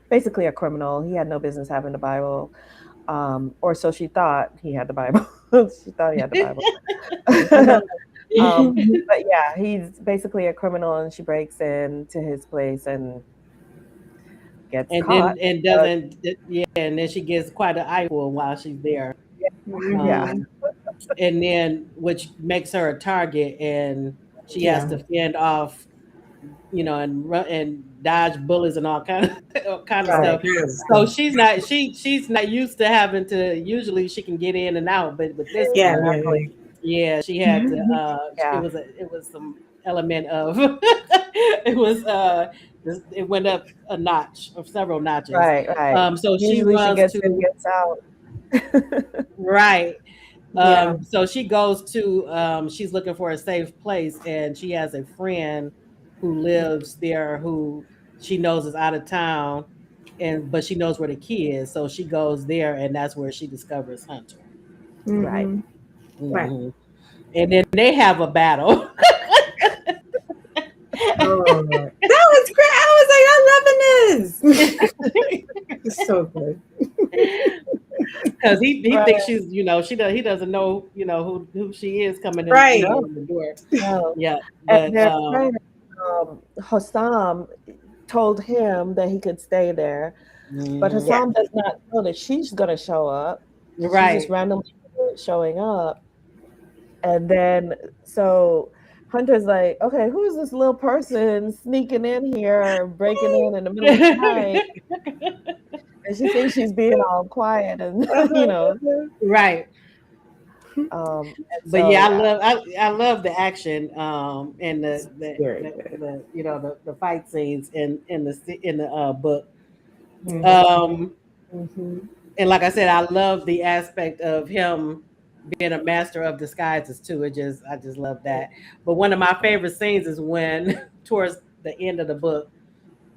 Basically a criminal. He had no business having the Bible, or so she thought. He had the Bible. She thought he had the Bible. But yeah, he's basically a criminal, and she breaks into his place and gets caught. And then she gets quite an eyeful while she's there. And then which makes her a target, and she has to fend off, and run and dodge bullets and all kind of stuff. So she's not used to having to. Usually she can get in and out, but with this one, she had to. It was some element of it went up a notch or several notches. Right. So usually she gets in, gets out. Right. So she goes to she's looking for a safe place, and she has a friend who lives there who she knows is out of town, but she knows where the key is, so she goes there, and that's where she discovers Hunter. Right. And then they have a battle. That was great. I was like, I'm loving this. It's so good. because he Right. thinks she's, he doesn't know, who she is coming in, Right. No, in the door. no. Yeah, And but their trainer, Hossam, told him that he could stay there, but mhm, Yeah. Hossam does not know that she's going to show up. She's just right. randomly showing up. And then, so Hunter's like, okay, who's this little person sneaking in here, breaking in the middle of the night? And she thinks she's being all quiet and, Right. and But so, yeah, yeah. I love the action and Very good. the fight scenes in the book. Mhm, Um mhm. and like I said, I love the aspect of him being a master of disguises too. I just love that. But one of my favorite scenes is when towards the end of the book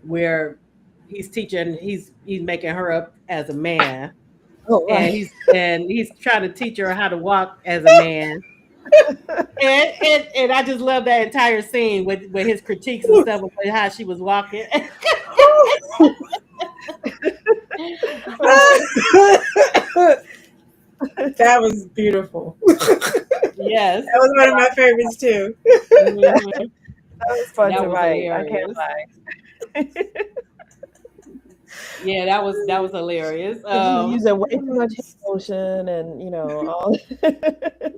where he's making her up as a man, Oh, and right. he's trying to teach her how to walk as a man. And I just love that entire scene with his critiques and stuff with how she was walking. That was beautiful. Yes. That was one of my favorites too. Mhm. That was fun That to was write. I can't hilarious. lie. Yeah, that was hilarious. Because he was using way too much emotion and, all.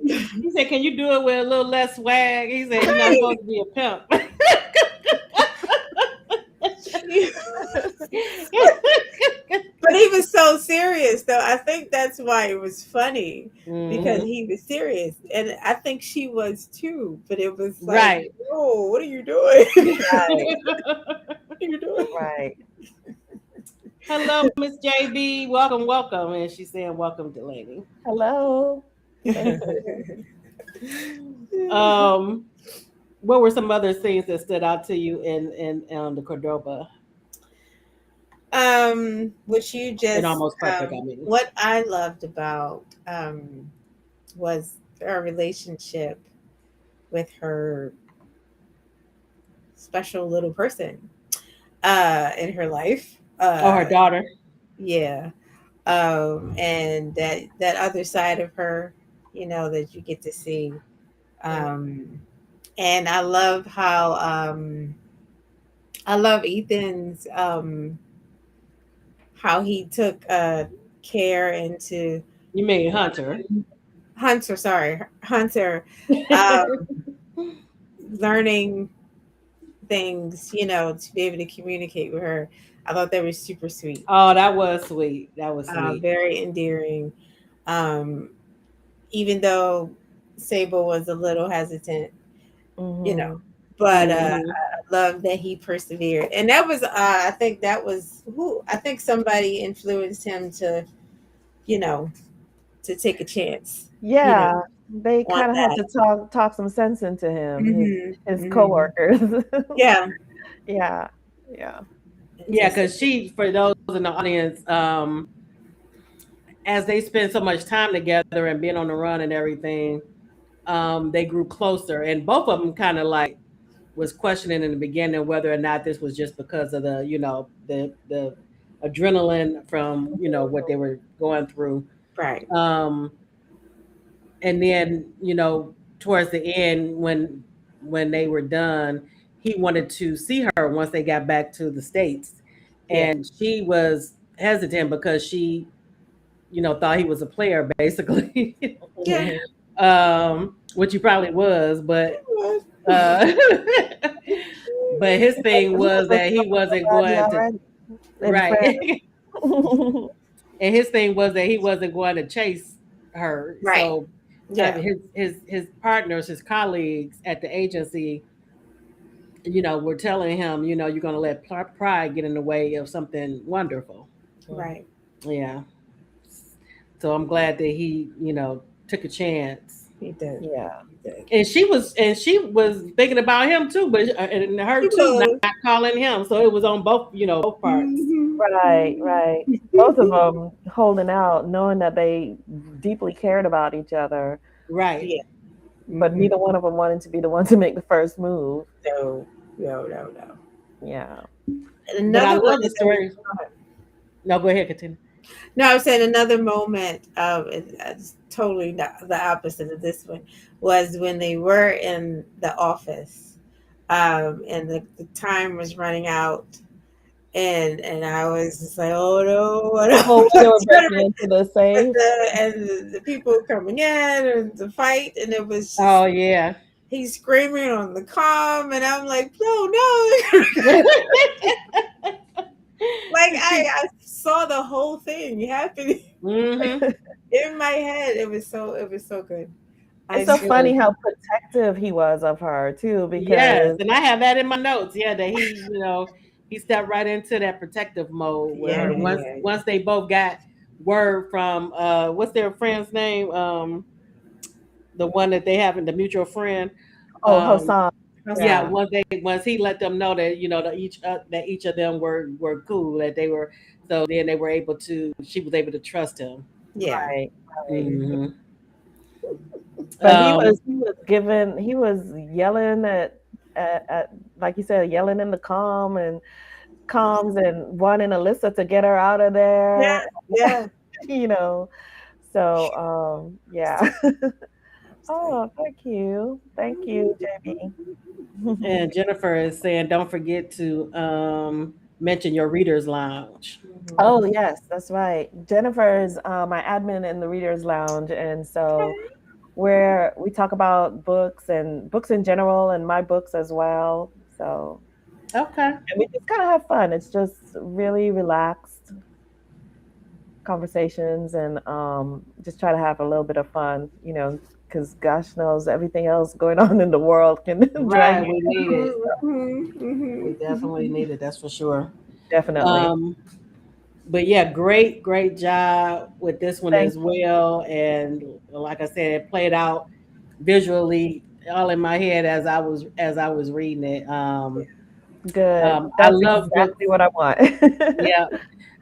He said, "Can you do it with a little less swag?" He said, "You're not Right. supposed to be a pimp." But he was so serious, though. I think that's why it was funny because Mhm. he was serious, and I think she was too. But it was like, Right. "Oh, what are you doing? Right, What are you doing?" right. Hello, Miss JB. Welcome, welcome. And she's saying, "Welcome, Delaney." Hello. Um, what were some other scenes that stood out to you in the Cordoba? Which you In just Almost Perfect, I mean. what I loved about was her relationship with her special little person in her life. Oh, her daughter. Yeah. And that other side of her, that you get to see. Um, and I love Ethan's how he took care into You mean Hunter? Hunter, um, learning things, to be able to communicate with her. I thought that was super sweet, Oh, that was sweet. That was sweet. very endearing. Um, Even though Sable was a little hesitant, you know, Hmm. but Hmm. I love that he persevered. And that was, I think that was who I think somebody influenced him to, you know, to take a chance, Yeah, they on kind of had that. to talk some sense into him, his Hmm. coworkers. Yeah. Yeah, yeah. And Yeah, just, because for those in the audience, as they spend so much time together and being on the run and everything, they grew closer. And both of them kind of like was questioning in the beginning whether or not this was just because of the adrenaline from what they were going through. right. Um, and then towards the end when they were done, he wanted to see her once they got back to the States, Yeah. and she was hesitant because she thought he was a player basically. Yeah. Mhm. Which he probably was, but Well, uh but his thing He was was that he with wasn't somebody going to, already in right. France. And his thing was that he wasn't going to chase her. right. So Yeah. his partners, his colleagues at the agency, were telling him, you're going to let pride get in the way of something wonderful. Right. Yeah. So I'm glad that he, took a chance. He did. Yeah. He did. And she was thinking about him too, but and her He too, not was. calling him. So it was on both, both parts. Mhm. Right, right. Both of them holding out, knowing that they deeply cared about each other, Right. Yeah. but Mhm. neither one of them wanting to be the one to make the first move. No. No. No. No. Yeah. But I Another love one the that I was story. No, go ahead, continue. No, I'm saying another moment. It's totally the opposite of this one was when they were in the office, and the time was running out, and I was just like, oh no, what Oh, when they were but breaking into the safe. the people coming in and the fight, and it was Oh just yeah. he's screaming on the comm, and I'm like, no. Like I saw the whole thing happening hmm in my head. It was so good. It's I so It just funny was. how protective he was of her too, Yes, because and I have that in my notes. Yeah, that he stepped right into that protective mode with her. yeah. Once they both got word from what's their friend's name? The one that they have in the mutual friend. oh, Um Hassan, yeah, yeah, Awesome. once he let them know that that each of them were cool, that they were, so then they were able to she was able to trust him. Yeah. right, right. hmm But Um he was yelling at like you said, yelling in the comms and wanting Alyssa to get her out of Yeah. there, Yeah. you know. So yeah. Oh, thank you, JB. and Jennifer is saying don't forget to mention your readers lounge. Mhm. Oh yes, that's right. Jennifer's my admin in the Readers Lounge, and so Okay. where we talk about books and books in general, and my books as well. So Okay. and we just kind of have fun. It's just really relaxed conversations, and just try to have a little bit of fun, because gosh knows everything else going on in the world can drag Right, you. we need it. We definitely Mhm. need it, that's for sure. Definitely. Um but yeah, great job with this one Thank as well. And like I said, it played out visually all in my head as I was reading it. you. Good. I That's love books. exactly what I want. Yeah,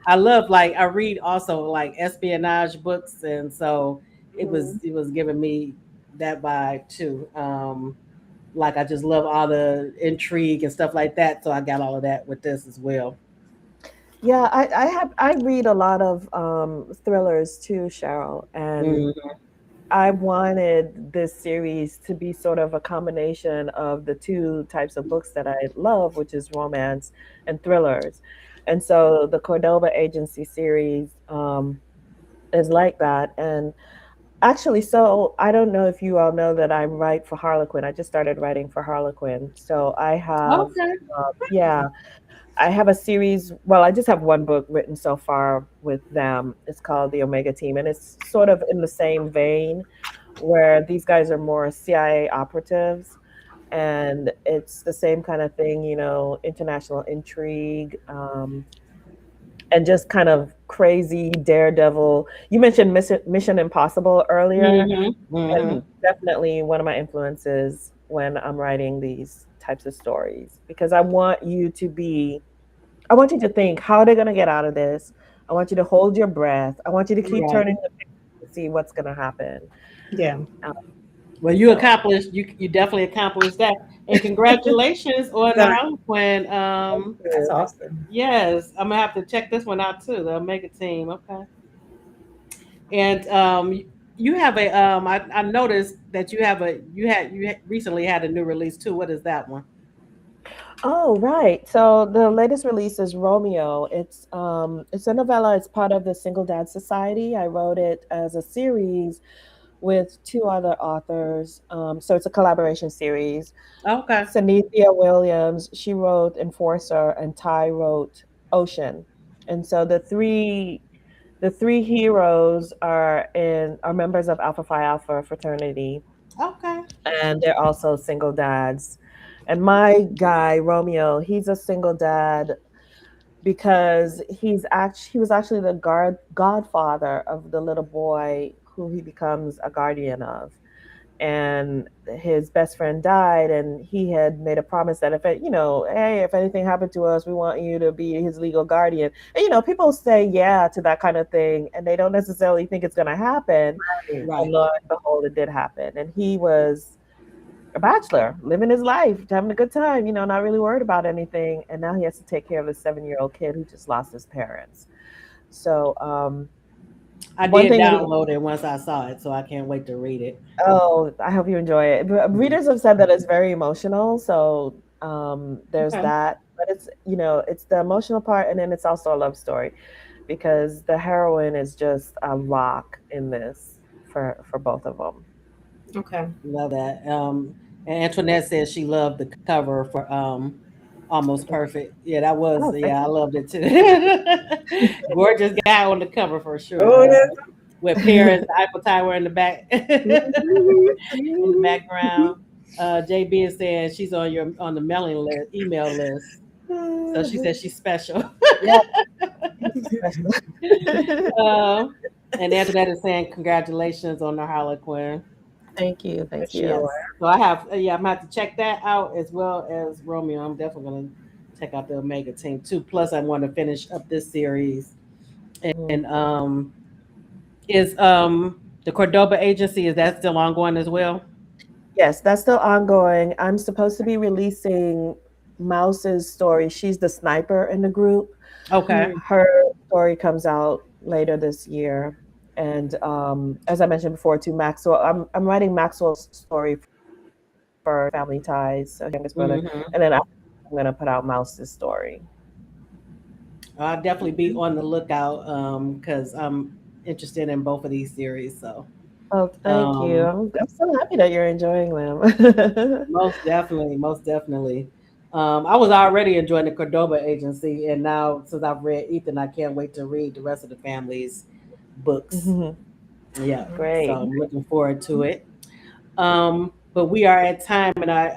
I love, like, I read also like espionage books, and so Mhm. it was giving me that vibe too. Like I just love all the intrigue and stuff like that, so I got all of that with this as well. Yeah, I read a lot of thrillers too, Cheryl, and Mm, I wanted this series to be sort of a combination of the two types of books that I love, which is romance and thrillers. And so the Cordoba Agency series is like that. And actually, so I don't know if you all know that I write for Harlequin. I just started writing for Harlequin. So okay. yeah, I have a series. Well, I just have one book written so far with them. It's called The Omega Team, and it's sort of in the same vein where these guys are more CIA operatives. And it's the same kind of thing, international intrigue, and just kind of crazy daredevil. You mentioned Mission Impossible earlier, hmm hmm and definitely one of my influences when I'm writing these types of stories, because I want you to think, how are they going to get out of this? I want you to hold your breath. I want you to keep Right. turning the page to see what's going to happen. Yeah. Um, Well, so, you definitely accomplished that, and congratulations on the Done. Harlequin. thank That's you. awesome. Yes, I'm gonna have to check this one out too. The Omega Team. Okay. And you have a I noticed that you recently had a new release too. What is that one? Oh, right. So the latest release is Romeo. It's a novella. It's part of the Single Dad Society. I wrote it as a series with two other authors. So it's a collaboration series. Okay. Sanithia Williams, she wrote Enforcer, and Ty wrote Ocean. And so the three heroes are members of Alpha Phi Alpha fraternity, Okay. and they're also single dads. And my guy Romeo, he's a single dad because he was actually the godfather of the little boy who he becomes a guardian of. And his best friend died, and he had made a promise that hey, if anything happened to us, we want you to be his legal guardian. And people say yeah to that kind of thing, and they don't necessarily think it's going to happen. And Right. lo and behold, it did happen. And he was a bachelor, living his life, having a good time, not really worried about anything. And now he has to take care of a 7-year-old kid who just lost his parents. So I one did thing we download it once I saw it, so I can't wait to read it. oh, I hope you enjoy it. But readers have said that it's very emotional, so there's Okay. that. But it's it's the emotional part, and then it's also a love story because the heroine is just a rock in this for both of them. Okay. Love that. And Antoinette says she loved the cover for Almost Perfect. Yeah, that was Oh, thank yeah, I you. loved it too. Gorgeous guy on the cover for sure. Oh, With Paris, the Eiffel Tower in the back, in the yeah. background. JB is saying she's on the mailing list, email list. So she says she's special. Yeah, special. uh, and Antoinette is saying congratulations on the Harlequin. Thank you, For thank you. Yes. sure. So I have, yeah, I'm gonna have to check that out as well as Romeo. I'm definitely gonna check out the Omega team too. Plus, I want to finish up this series. Mhm. And is the Cordoba Agency, is that still ongoing as well? Yes, that's still ongoing. I'm supposed to be releasing Mouse's story. She's the sniper in the group. Okay. Her story comes out later this year. And as I mentioned before, to Maxwell, I'm writing Maxwell's story for Family Ties, so youngest brother, Hmm. and then I'm gonna put out Mouse's story. I'll definitely be on the lookout because I'm interested in both of these series. So Oh, thank you. um, I'm so happy that you're enjoying them. most definitely, most definitely. I was already enjoying the Cordoba Agency, and now since I've read Ethan, I can't wait to read the rest of the family's books. Mhm. Yeah, so Great. I'm looking forward to it. But we are at time, and I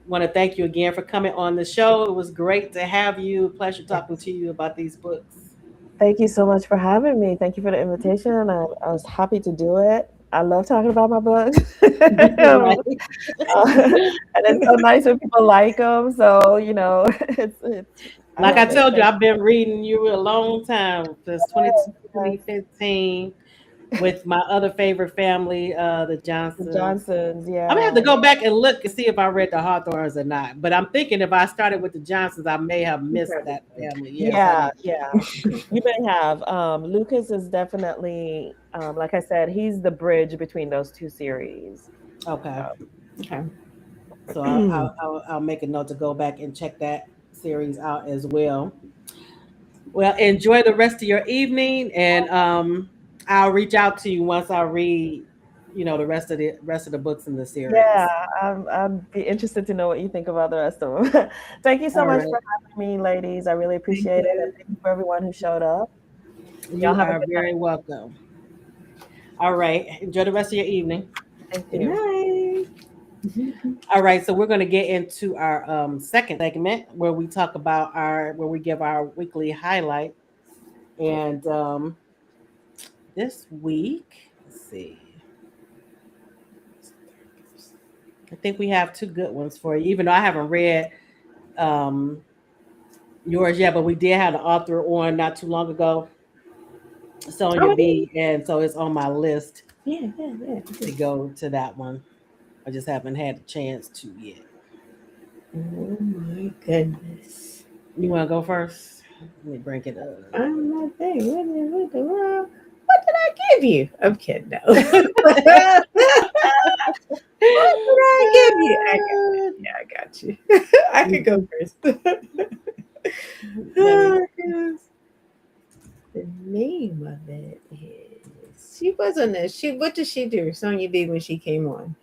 want to thank you again for coming on the show. It was great to have you. Pleasure talking Yes. to you about these books. Thank you so much for having me. Thank you for the invitation. I was happy to do it. I love talking about my books. Right. And it's so nice when people like them. So, I Like I love it. told you, Thank I've been reading you a long time, since you. Yes. 2015, with my other favorite family, the The Johnsons. Johnsons, I'm gonna have to yeah. go back and look and see if I read the Hawthorns or not. But I'm thinking if I started with the Johnsons, I may have You missed probably that family. Yes, I Yeah, need. yeah. You may have. Lucas is definitely, like I said, he's the bridge between those two series. Okay, okay. so I'll make a note to go back and check that series out as well. Well, enjoy the rest of your evening, and I'll reach out to you once I read, the rest of the books in the Yeah, series. I'd be interested to know what you think about the rest of them. Thank you so All much right, for having me, ladies. I really Thank appreciate it. And you. thank you for everyone who showed up. Y'all you have a are good very night. welcome. All right, enjoy the rest of your evening. Thank Good you. night. All right, so we're going to get into our second segment where we talk about where we give our weekly highlight. And this week, let's see, I think we have two good ones for you. Even though I haven't read um, yours yet, but we did have the author on not too long ago, Sonia Oh, it is. B, and so it's on my list Yeah, yeah, yeah. to go to that one. I just haven't had a chance to yet. Oh my goodness. You want to go first? Let me bring it up. I'm not there. What the world? What did I give you? I'm kidding. No. What did I give you? I got it. Yeah, I got you. I could go first. Let me. Oh, goodness. The name of it is. She was on this. What did she do? Sonya B when she came on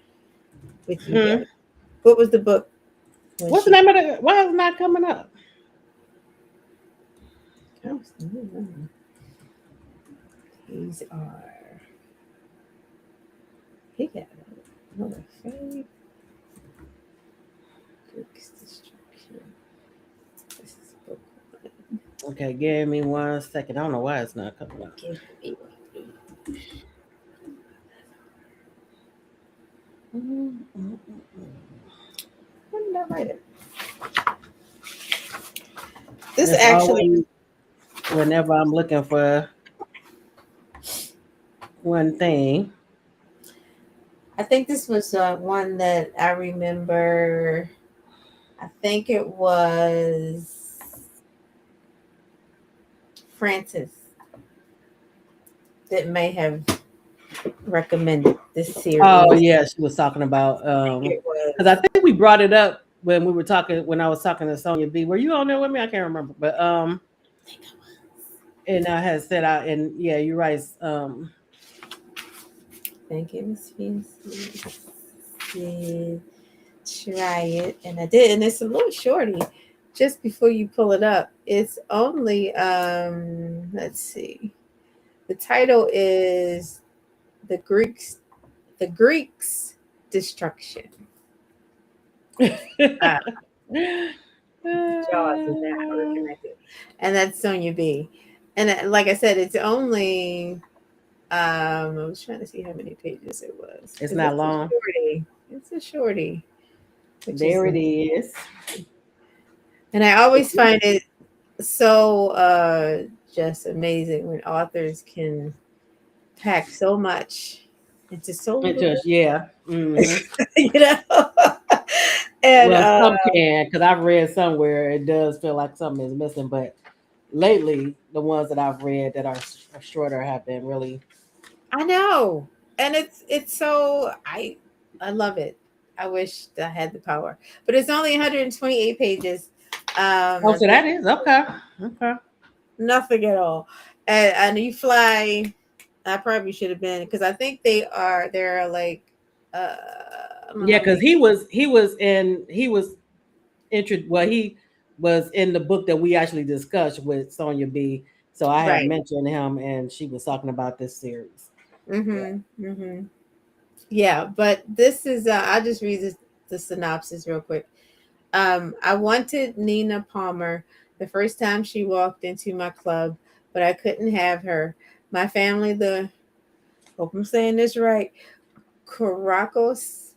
with you Hmm. guys. What was the book when What's the she name of the? Why is it not coming up? comes? These are. He got another favorite. Book's destruction. This is book one. Okay, give me 1 second. I don't know why it's not coming up. Give me when did I write it? And This it's actually, always whenever I'm looking for one thing. I think this was one that I remember. I think it was Francis that may have recommended this series. Oh yeah, she was talking about It was. because I think we brought it up when I was talking to Sonia B. Were you on there with me? I can't remember, but and I had said and yeah, you're right. Thank you, Miss Fancy. Did try it, and I did, and it's a little shorty. Just before you pull it up, it's only let's see. The title is the Greeks destruction. Ah, Jaws is that how we're connected, and that's Sonia B. And like I said, it's only I was trying to see how many pages it was. It's not long. It's a shorty. There it is. And I always find it so just amazing when authors can pack so much into so It little. just yeah. Mm-hmm. You know. And Well, some can because I've read somewhere it does feel like something is missing, but lately the ones that I've read that are shorter have been really. I know, and it's so I love it. I wish I had the power, but it's only 128 pages. Oh, so that is okay. Okay. Nothing at all, and you fly. I probably should have been because I think they're like Yeah, because he was well, he was in the book that we actually discussed with Sonia B. So I had right. mentioned him, and she was talking about this series. Yeah, but this is I'll just read the synopsis real quick. I wanted Nina Palmer the first time she walked into my club, but I couldn't have her. My family, hope I'm saying this right, Caracos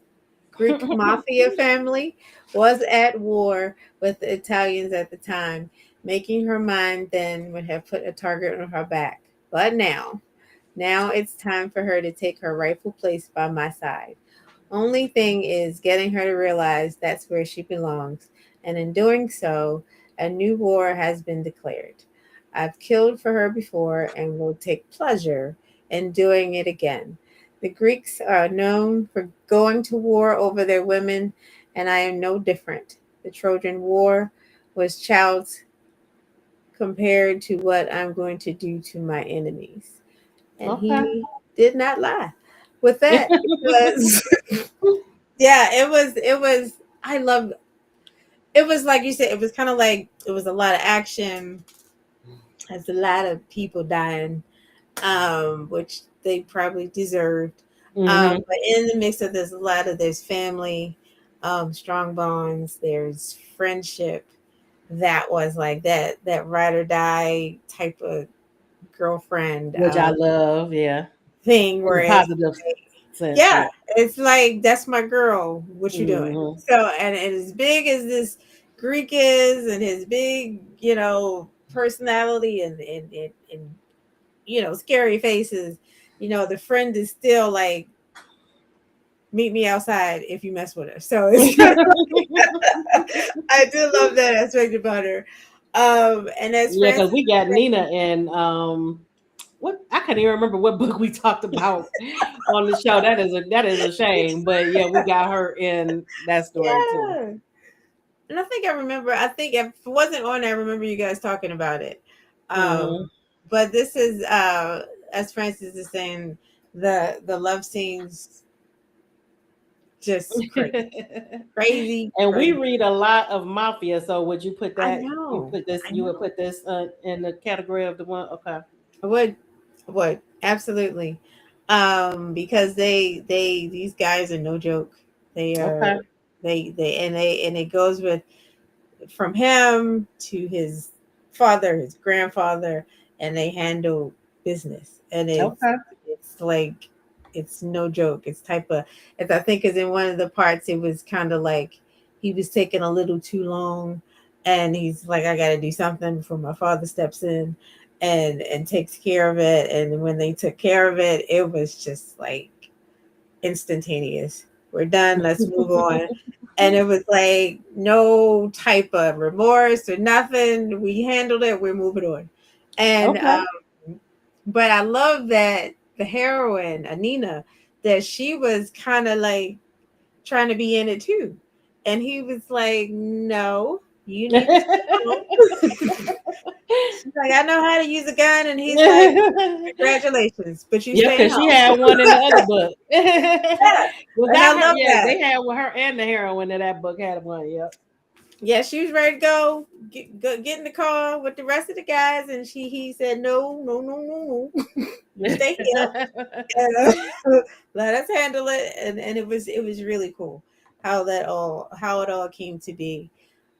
Greek mafia family, was at war with the Italians at the time. Making her mind then would have put a target on her back. But now it's time for her to take her rightful place by my side. Only thing is getting her to realize that's where she belongs. And in doing so, a new war has been declared. I've killed for her before and will take pleasure in doing it again. The Greeks are known for going to war over their women, and I am no different. The Trojan War was child's compared to what I'm going to do to my enemies. And Okay. he did not lie. With that, it was I loved it was like you said, it was kind of like it was a lot of action. There's a lot of people dying, which they probably deserved. Mm-hmm. But in the mix of there's family, strong bonds, there's friendship. That was like that ride or die type of girlfriend Which I love, yeah. thing In where a positive sense. yeah, it's like that's my girl. What you doing? Mm-hmm. So and as big as this Greek is, and his big, personality and scary faces, the friend is still like, meet me outside if you mess with her. So it's I do love that aspect about her. And as Yeah, because Francis, we got Nina and what I can't even remember what book we talked about on the show. That is a shame, but yeah, we got her in that story too. yeah. And I think I remember. I think if it wasn't on, I remember you guys talking about it. Mm-hmm. But this is, as Francis is saying, the love scenes just crazy. And we Crazy. read a lot of mafia. So would you put I that? know. You would put this in the category of the one. Okay. I would absolutely, because these guys are no joke. They are. Okay. And it goes with from him to his father, his grandfather, and they handle business. And it's like it's no joke. It's type of as I think is in one of the parts it was kind of like he was taking a little too long and he's like, I gotta do something before my father steps in and takes care of it. And when they took care of it, it was just like instantaneous. We're done, let's move on. And it was like no type of remorse or nothing. We handled it. We're moving on. And Okay. but I love that the heroine, Anina, that she was kind of like trying to be in it too. And he was like, no, you need to stay home. She's like, I know how to use a gun. And he's like, congratulations, but you Yeah, staying because she home. had one in the other book. Yeah. Was And I that her? love Yeah, that. they had her and the heroine in that book had one. Yep. Yeah, she was ready to go, get in the car with the rest of the guys. And he said, no, no, no, no, no. You stay here. And, let us handle it. And it was really cool how it all came to be.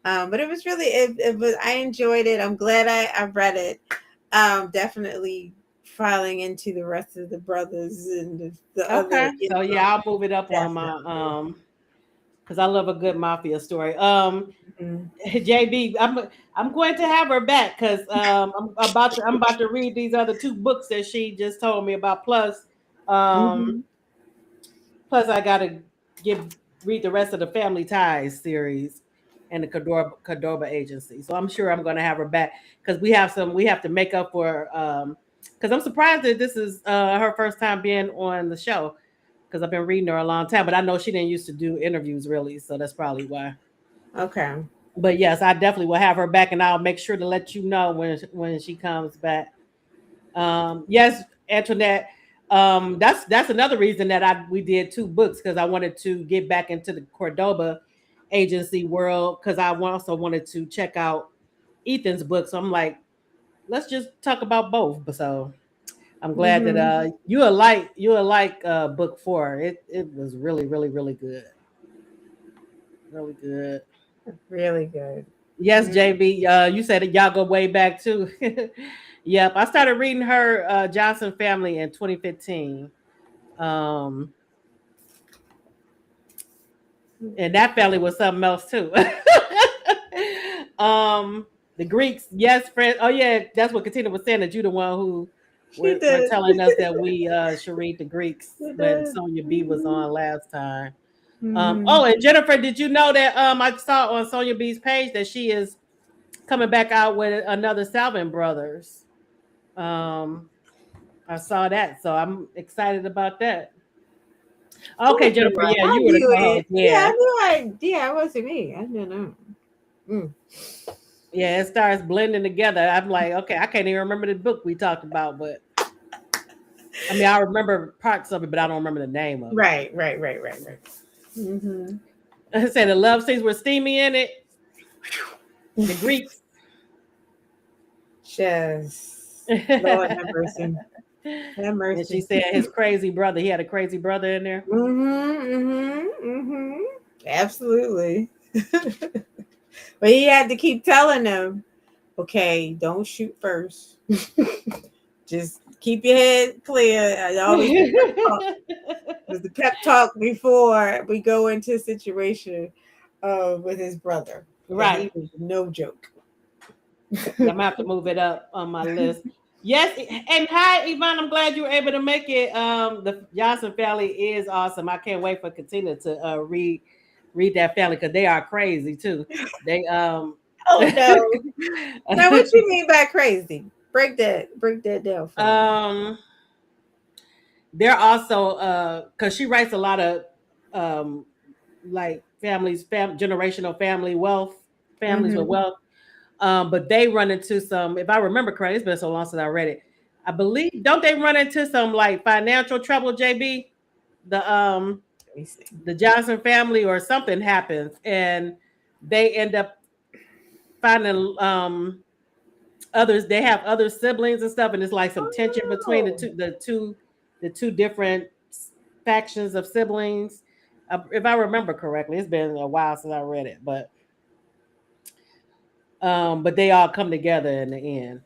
But it was really it was I enjoyed it. I'm glad I read it. Definitely filing into the rest of the brothers and the other, Okay. So yeah, I'll move it up on my definitely. because I love a good mafia story. Mhm. JB, I'm going to have her back because I'm about to read these other two books that she just told me about. Um, Mhm. plus I gotta give read the rest of the Family Ties series and the Cordoba Agency. So I'm sure I'm gonna have her back because we have to make up for because I'm surprised that this is her first time being on the show because I've been reading her a long time, but I know she didn't used to do interviews really, so that's probably why. Okay. But yes, I definitely will have her back, and I'll make sure to let you know when she comes back. Yes, Antoinette. That's another reason that we did two books because I wanted to get back into the Cordoba agency world because I also wanted to check out Ethan's book. So I'm like, let's just talk about both. So I'm glad that Mhm. you will like book 4. It was really good, really good. Really good. Yes, Mhm. JB. You said that y'all go way back too. Yep, I started reading her Johnson Family in 2015. Um, and that family was something else too. um, the Greeks, yes, friend. Oh yeah, that's what Katina was saying. That you the one who She were did. telling us that we should read the Greeks She when did. Sonia B was Mhm. on last time. Mhm. Oh, and Jennifer, did you know that I saw on Sonia B's page that she is coming back out with another Salvin Brothers. Um, I saw that, so I'm excited about that. Okay, Cool for Jennifer, her. yeah, I you were the knew it. co-host. Yeah, Yeah, I knew I. Yeah, it wasn't me. I didn't know. Mm. yeah, it starts blending together. I'm like, okay, I can't even remember the book we talked about, but I mean, I remember parts of it, but I don't remember the name of it. Right, right, right, right, right. Mm-hmm. I said the love scenes were steamy in it. The Greeks. Just Lord have And mercy. Have she mercy. said his crazy brother. He had a crazy brother in there. Mm-hmm. Mm-hmm. Mm-hmm. Absolutely. But he had to keep telling them, okay, don't shoot first. Just keep your head clear. I always was the pep talk before we go into a situation with his brother. Because Right. he was no joke. Yeah, I'm gonna have to move it up on my list. Yes, and hi Yvonne. I'm glad you were able to make it. The Johnson family is awesome. I can't wait for Katina to read that family because they are crazy too. They Oh no. Now what you mean by crazy? Break that down for me. um they're also because she writes a lot of um like generational family wealth families with Mm-hmm. wealth. But they run into some, if I remember correctly, it's been so long since I read it. I believe, don't they run into some like financial trouble, JB? The Let me see. the Johnson family or something happens and they end up finding others, they have other siblings and stuff, and it's like some tension between Oh. the two different factions of siblings. If I remember correctly, it's been a while since I read it, but they all come together in the end.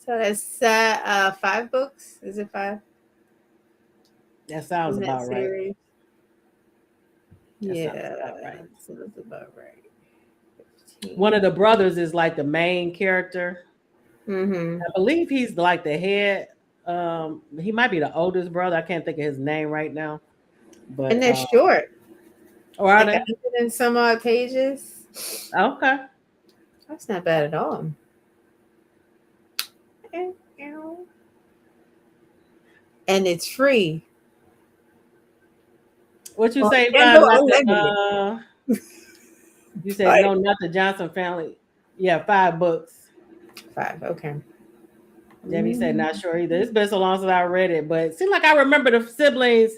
So that's 5 books. Is it 5 That sounds in that about right. series? That sounds Yeah, about right. so that's about right. One 15. of the brothers is like the main character. Mm-hmm. I believe he's like the head. He might be the oldest brother. I can't think of his name right now. And But they're short, or are like they? 100 and some odd pages. Okay. That's not bad at all. And it's free What you on say, Kindle Not Unlimited. you said Right. no, not the Johnson family. Yeah, 5 books. 5. Okay. Debbie said Mhm. not sure either. It's been so long since I read it, but it seemed like I remember the siblings,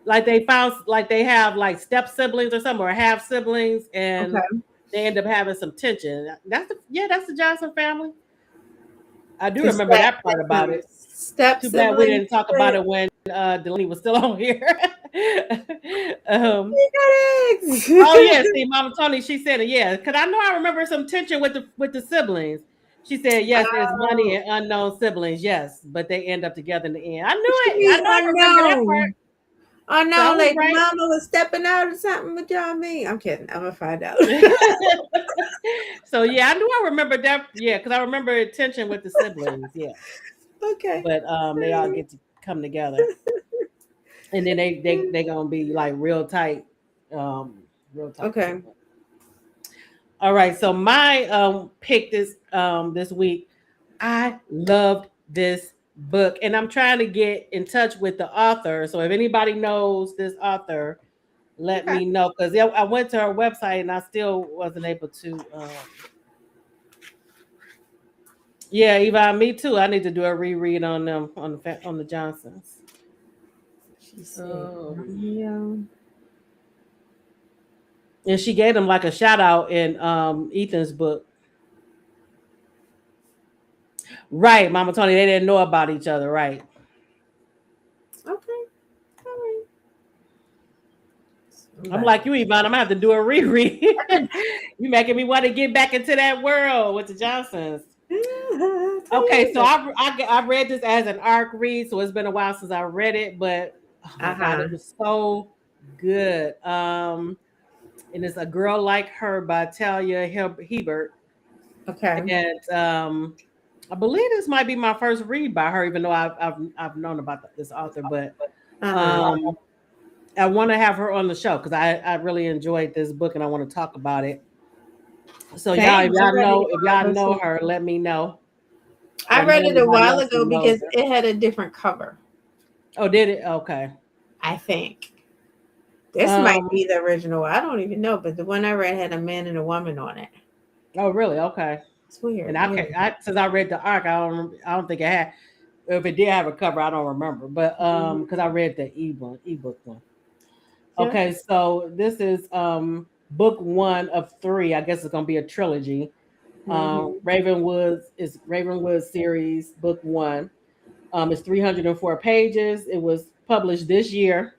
like they found like they have like step siblings or something, or half siblings, and Okay. they end up having some tension. That's the Johnson family. I do Is remember that that part about it. step Too bad we siblings? didn't talk about it when Delaney was still on here. um, oh yeah, see, Mama Tony, she said it. Yeah, because I know I remember some tension with the siblings. She said yes, there's money Oh, and unknown siblings. Yes, but they end up together in the end. I what knew you it. I mean know I remember that part. unknown? So I Unknown, was like the right. mama was stepping out or something. What y'all mean? I'm kidding. I'm gonna find out. So yeah, I knew I remember that. Yeah, because I remember tension with the siblings. Yeah, Okay. but they all get to come together, and then they gonna be like real tight Okay. siblings. All right, so my pick this week, I loved this book, and I'm trying to get in touch with the author. So if anybody knows this author, let Okay. me know, because I went to her website and I still wasn't able to. Yeah, Yvonne, me too. I need to do a reread on them on the Johnsons. She said, Um, yeah. and she gave them like a shout out in Ethan's book. Right, Mama Tony, they didn't know about each other, right? Okay. All right. I'm like you, Yvonne. I'm gonna have to do a reread. You making me want to get back into that world with the Johnsons. Okay, so I read this as an arc read, so it's been a while since I read it, but oh my god, Uh-huh. it was so good. And it's A Girl Like Her by Talia Hebert, Okay. and I believe this might be my first read by her, even though I've known about this author, but Uh-huh. um, I want to have her on the show because I really enjoyed this book and I want to talk about it. So y'all, Same. if y'all know her, let me know, I or know read it a anybody while else ago who knows because her. it had a different cover, Oh, did it? Okay. I think. This might Um. be the original. I don't even know, but the one I read had a man and a woman on it. Oh, really? Okay. It's And weird. I Yeah. can since I read the arc, I don't think it had. If it did have a cover, I don't remember. But Mhm. because I read the ebook one. Yeah. Okay, so this is book one of three. I guess it's gonna be a trilogy. Hmm. Ravenwood series book one. It's 304 pages. It was published this year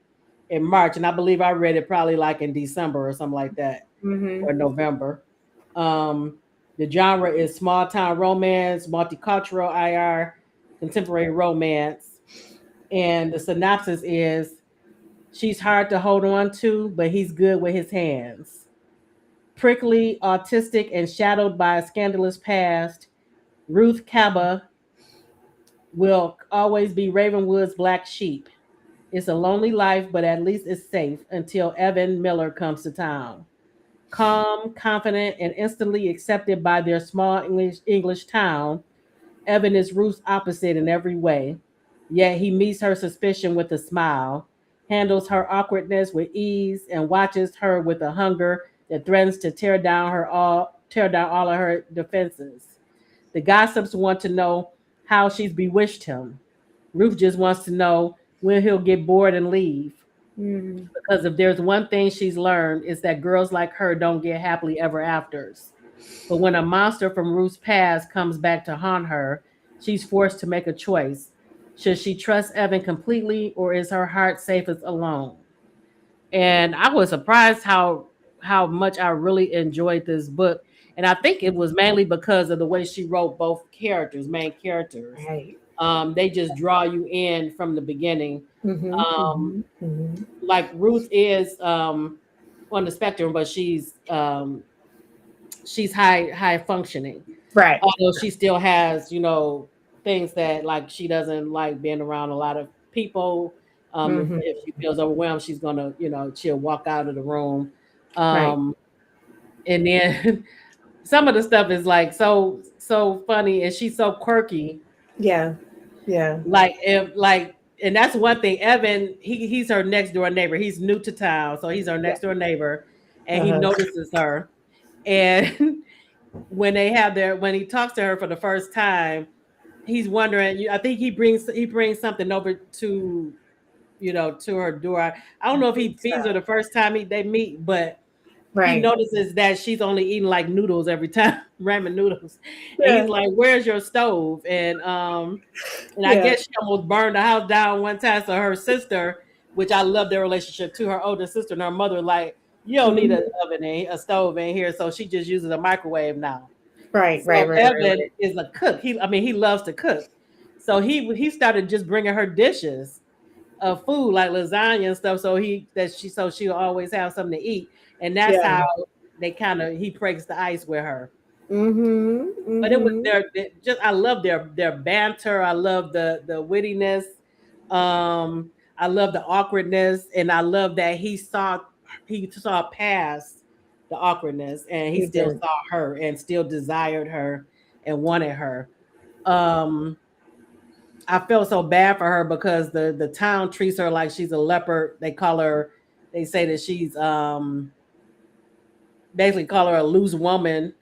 in March, and I believe I read it probably like in December or something like that, Hmm. or November. Um, the genre is small town romance, multicultural IR, contemporary romance, and the synopsis is she's hard to hold on to, but he's good with his hands. Prickly, autistic, and shadowed by a scandalous past, Ruth Kaba will always be Ravenwood's black sheep. It's a lonely life, but at least it's safe until Evan Miller comes to town. Calm, confident, and instantly accepted by their small English town, Evan is Ruth's opposite in every way. Yet he meets her suspicion with a smile, handles her awkwardness with ease, and watches her with a hunger that threatens to tear down all of her defenses. The gossips want to know how she's bewitched him. Ruth just wants to know when he'll get bored and leave. Hmm. Because if there's one thing she's learned, is that girls like her don't get happily ever afters. But when a monster from Ruth's past comes back to haunt her, she's forced to make a choice. Should she trust Evan completely, or is her heart safest alone? And I was surprised how much I really enjoyed this book. And I think it was mainly because of the way she wrote both main characters. Right. They just draw you in from the beginning. Hmm. Um, Hmm. Hmm. like Ruth is on the spectrum, but she's high functioning. Right. Although she still has, things that like she doesn't like being around a lot of people. Hmm. If she feels overwhelmed, she's gonna, she'll walk out of the room. Right. Um, and then some of the stuff is like so funny, and she's so quirky. Yeah. Yeah. And that's one thing. Evan, he's her next door neighbor. He's new to town, so he's her Yeah. next door neighbor, and he Uh-huh. notices her. And when he talks to her for the first time, he's wondering. I think he brings something over to her door. I don't know if he feeds her the first time they meet, but he Right. notices that she's only eating like noodles every time, ramen noodles. And he's Yeah. like, "Where's your stove?" And I Yeah. guess she almost burned the house down one time. So her sister, which I love their relationship too, her older sister and her mother, like, you don't need Mhm. a stove in here. So she just uses a microwave now. Right. Right. So Right. Right. Evan Right. is a cook. He loves to cook. So he started just bringing her dishes of food like lasagna and stuff. So she'll always have something to eat. And that's Yeah. how he breaks the ice with her. Mhm. But it was Mhm. just I love their banter. I love the wittiness. I love the awkwardness, and I love that he saw past the awkwardness, and he He still did. saw her and still desired her and wanted her. Um, I felt so bad for her because the town treats her like she's a leopard. They say that she's basically call her a loose woman.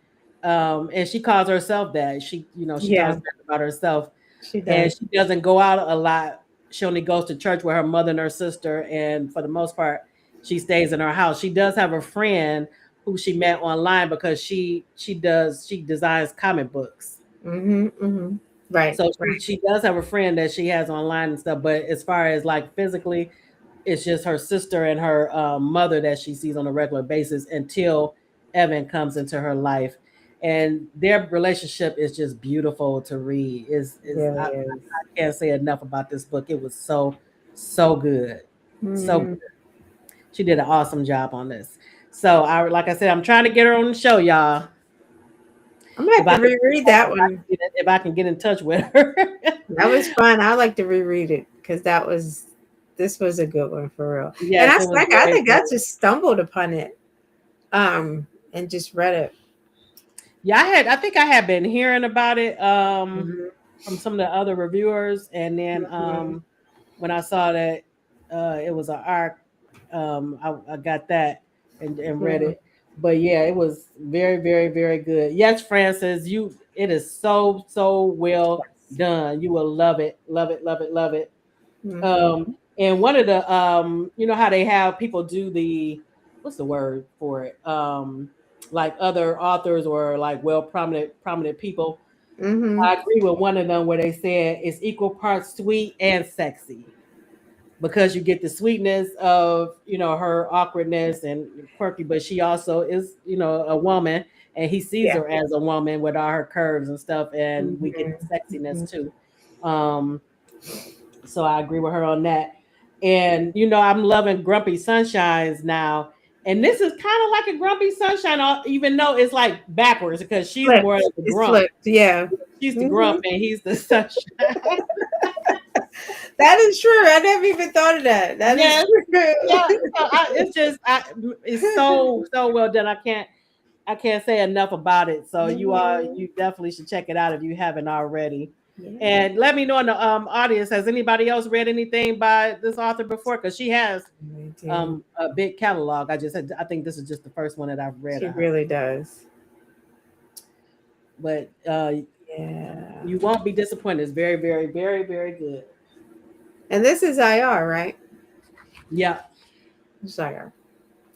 And she calls herself that. She talks Yeah. bad about herself, She and does. she doesn't go out a lot. She only goes to church with her mother and her sister, and for the most part, she stays in her house. She does have a friend who she met online because she designs comic books. Mhm. Mhm. Right. So she, Right. she does have a friend that she has online and stuff. But as far as like physically, it's just her sister and her mother that she sees on a regular basis until Evan comes into her life, and their relationship is just beautiful to read. Is Really I is. can't say enough about this book. It was so good, so good. Mhm. She did an awesome job on this. So like I said, I'm trying to get her on the show, y'all. I might If have to I can, reread that one. if I can get in touch with her. That was fun. I like to reread it because this was a good one for real. And Yes, it was I very think I good. just stumbled upon it, and just read it. Yeah, I think I had been hearing about it Mhm. from some of the other reviewers, and then Mhm. when I saw that it was an arc, I got that and read Mhm. it. But yeah, it was very, very, very good. Yes, Francis, it is so well Yes. done. You will love it, love it, love it, love it. Mhm. And one of the how they have people do what's the word for it? Like other authors or like prominent people. Mhm. I agree with one of them where they said it's equal parts sweet and sexy because you get the sweetness of her awkwardness and quirky, but she also is a woman, and he sees Yeah. her as a woman with all her curves and stuff, and we get the Mhm. sexiness Mhm. too. Um, so I agree with her on that. And I'm loving Grumpy Sunshines now. And this is kind of like a Grumpy Sunshine, even though it's like backwards because she's more of Flipped. the It's grump. flipped. Yeah. She's the grump Mhm. and he's the sunshine. That is true. I never even thought of that. That is Yes. Yeah. true. It's so well done. I can't say enough about it. So Mhm. you definitely should check it out if you haven't already. Yeah. And let me know in the audience, has anybody else read anything by this author before? Because she has I do. a big catalog. I think this is just the first one that I've read She of her. really does. But Yeah. you won't be disappointed. It's very, very, very, very good. And this is IR, right? Yeah. It's IR.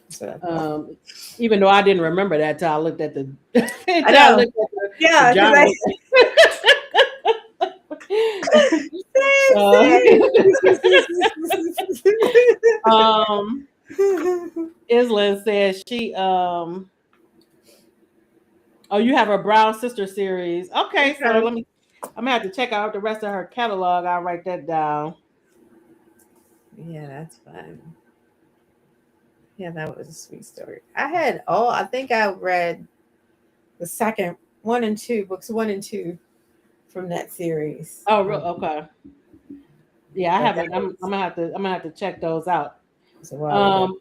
So Um, Even though I didn't remember that till I looked at the I till I know. looked at the Yeah, because I genre. uh, um, same. Isla says oh, you have a Brown Sister series. Okay, so Okay. I'm gonna have to check out the rest of her catalog. I'll write that down. Yeah, that's fun. Yeah, that was a sweet story. I think I read the second one and two, books one and two from that series. Oh, okay. Yeah, I But that haven't. I'm gonna have to check those out. was a while ago. Um,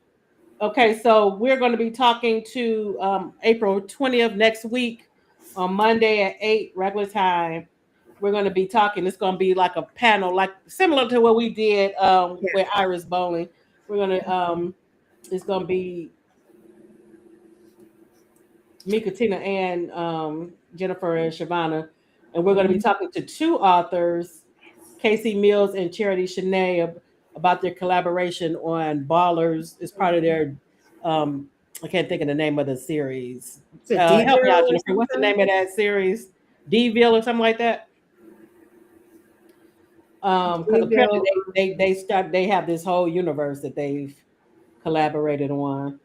okay, so we're going to be talking to April 20th next week on Monday at 8 regular time. we're going to be talking. It's going to be like a panel, like similar to what we did with Iris Bowling. We're going to, it's going to be me, Katina, and Jennifer and Shavana. And we're going to be talking to two authors, Casey Mills and Charity Shanae, about their collaboration on Ballers. It's part of their, I can't think of the name of the series. Help me out, Jennifer. What's the name of that series? Deville or something like that? Because apparently they have this whole universe that they've collaborated on.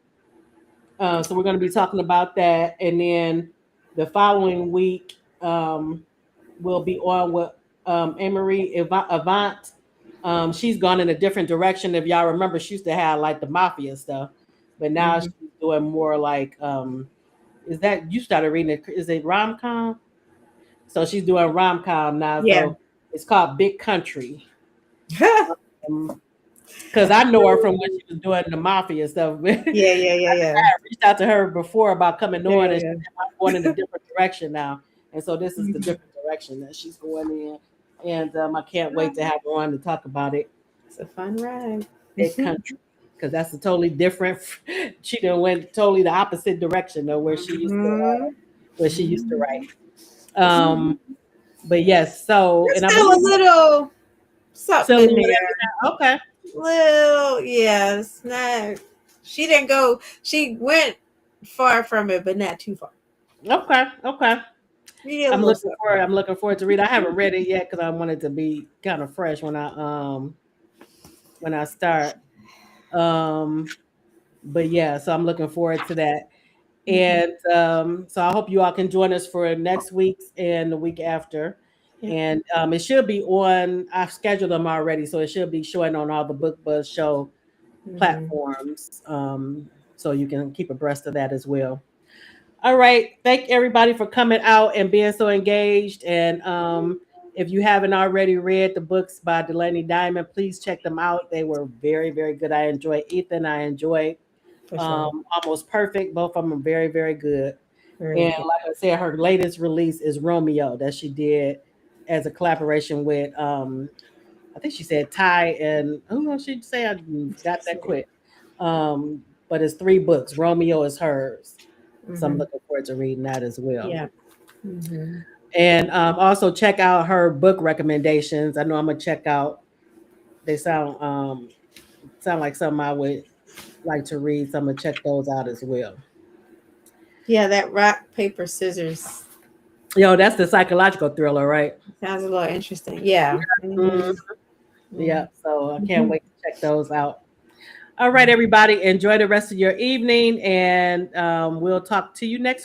So we're going to be talking about that, and then the following week we'll be on with Emery Avant. She's gone in a different direction. If y'all remember, she used to have like the mafia stuff, but now she's doing more like is that you started reading it? Is it rom-com? So she's doing rom-com now. Yeah. So it's called Big Country. Because I know her from when she was doing the mafia stuff. Yeah. I reached out to her before about coming on, and she's going in a different direction now. And so this is the different direction that she's going in. And I can't wait to have her on to talk about it. It's a fun ride. Big Country, because that's a totally different. She done went totally the opposite direction of where she used to write. But yes, so there's still a little something in there. Okay. Well, yes, not. She didn't go. She went far from it, but not too far. Okay. Yeah, I'm looking forward to read. I haven't read it yet because I want it to be kind of fresh when I start. But yeah, so I'm looking forward to that. And so I hope you all can join us for next week's and the week after. And it should be on, I've scheduled them already, so it should be showing on all the Book Buzz Show platforms. So you can keep abreast of that as well. All right. Thank everybody for coming out and being so engaged. And if you haven't already read the books by Delaney Diamond, please check them out. They were very, very good. I enjoyed Ethan. I enjoyed Almost Perfect. Both of them are very, very good. And like I said, her latest release is Romeo that she did as a collaboration with, I think she said Ty and who she'd say I got that quick. But it's 3 books. Romeo is hers. So I'm looking forward to reading that as well. Yeah. And also check out her book recommendations. I know I'm gonna check out. They sound like something I would like to read. So I'm gonna check those out as well. Yeah, that Rock, Paper, Scissors. That's the psychological thriller, right? Sounds a little interesting. Yeah. Yeah. So I can't wait to check those out. All right, everybody. Enjoy the rest of your evening, and we'll talk to you next week.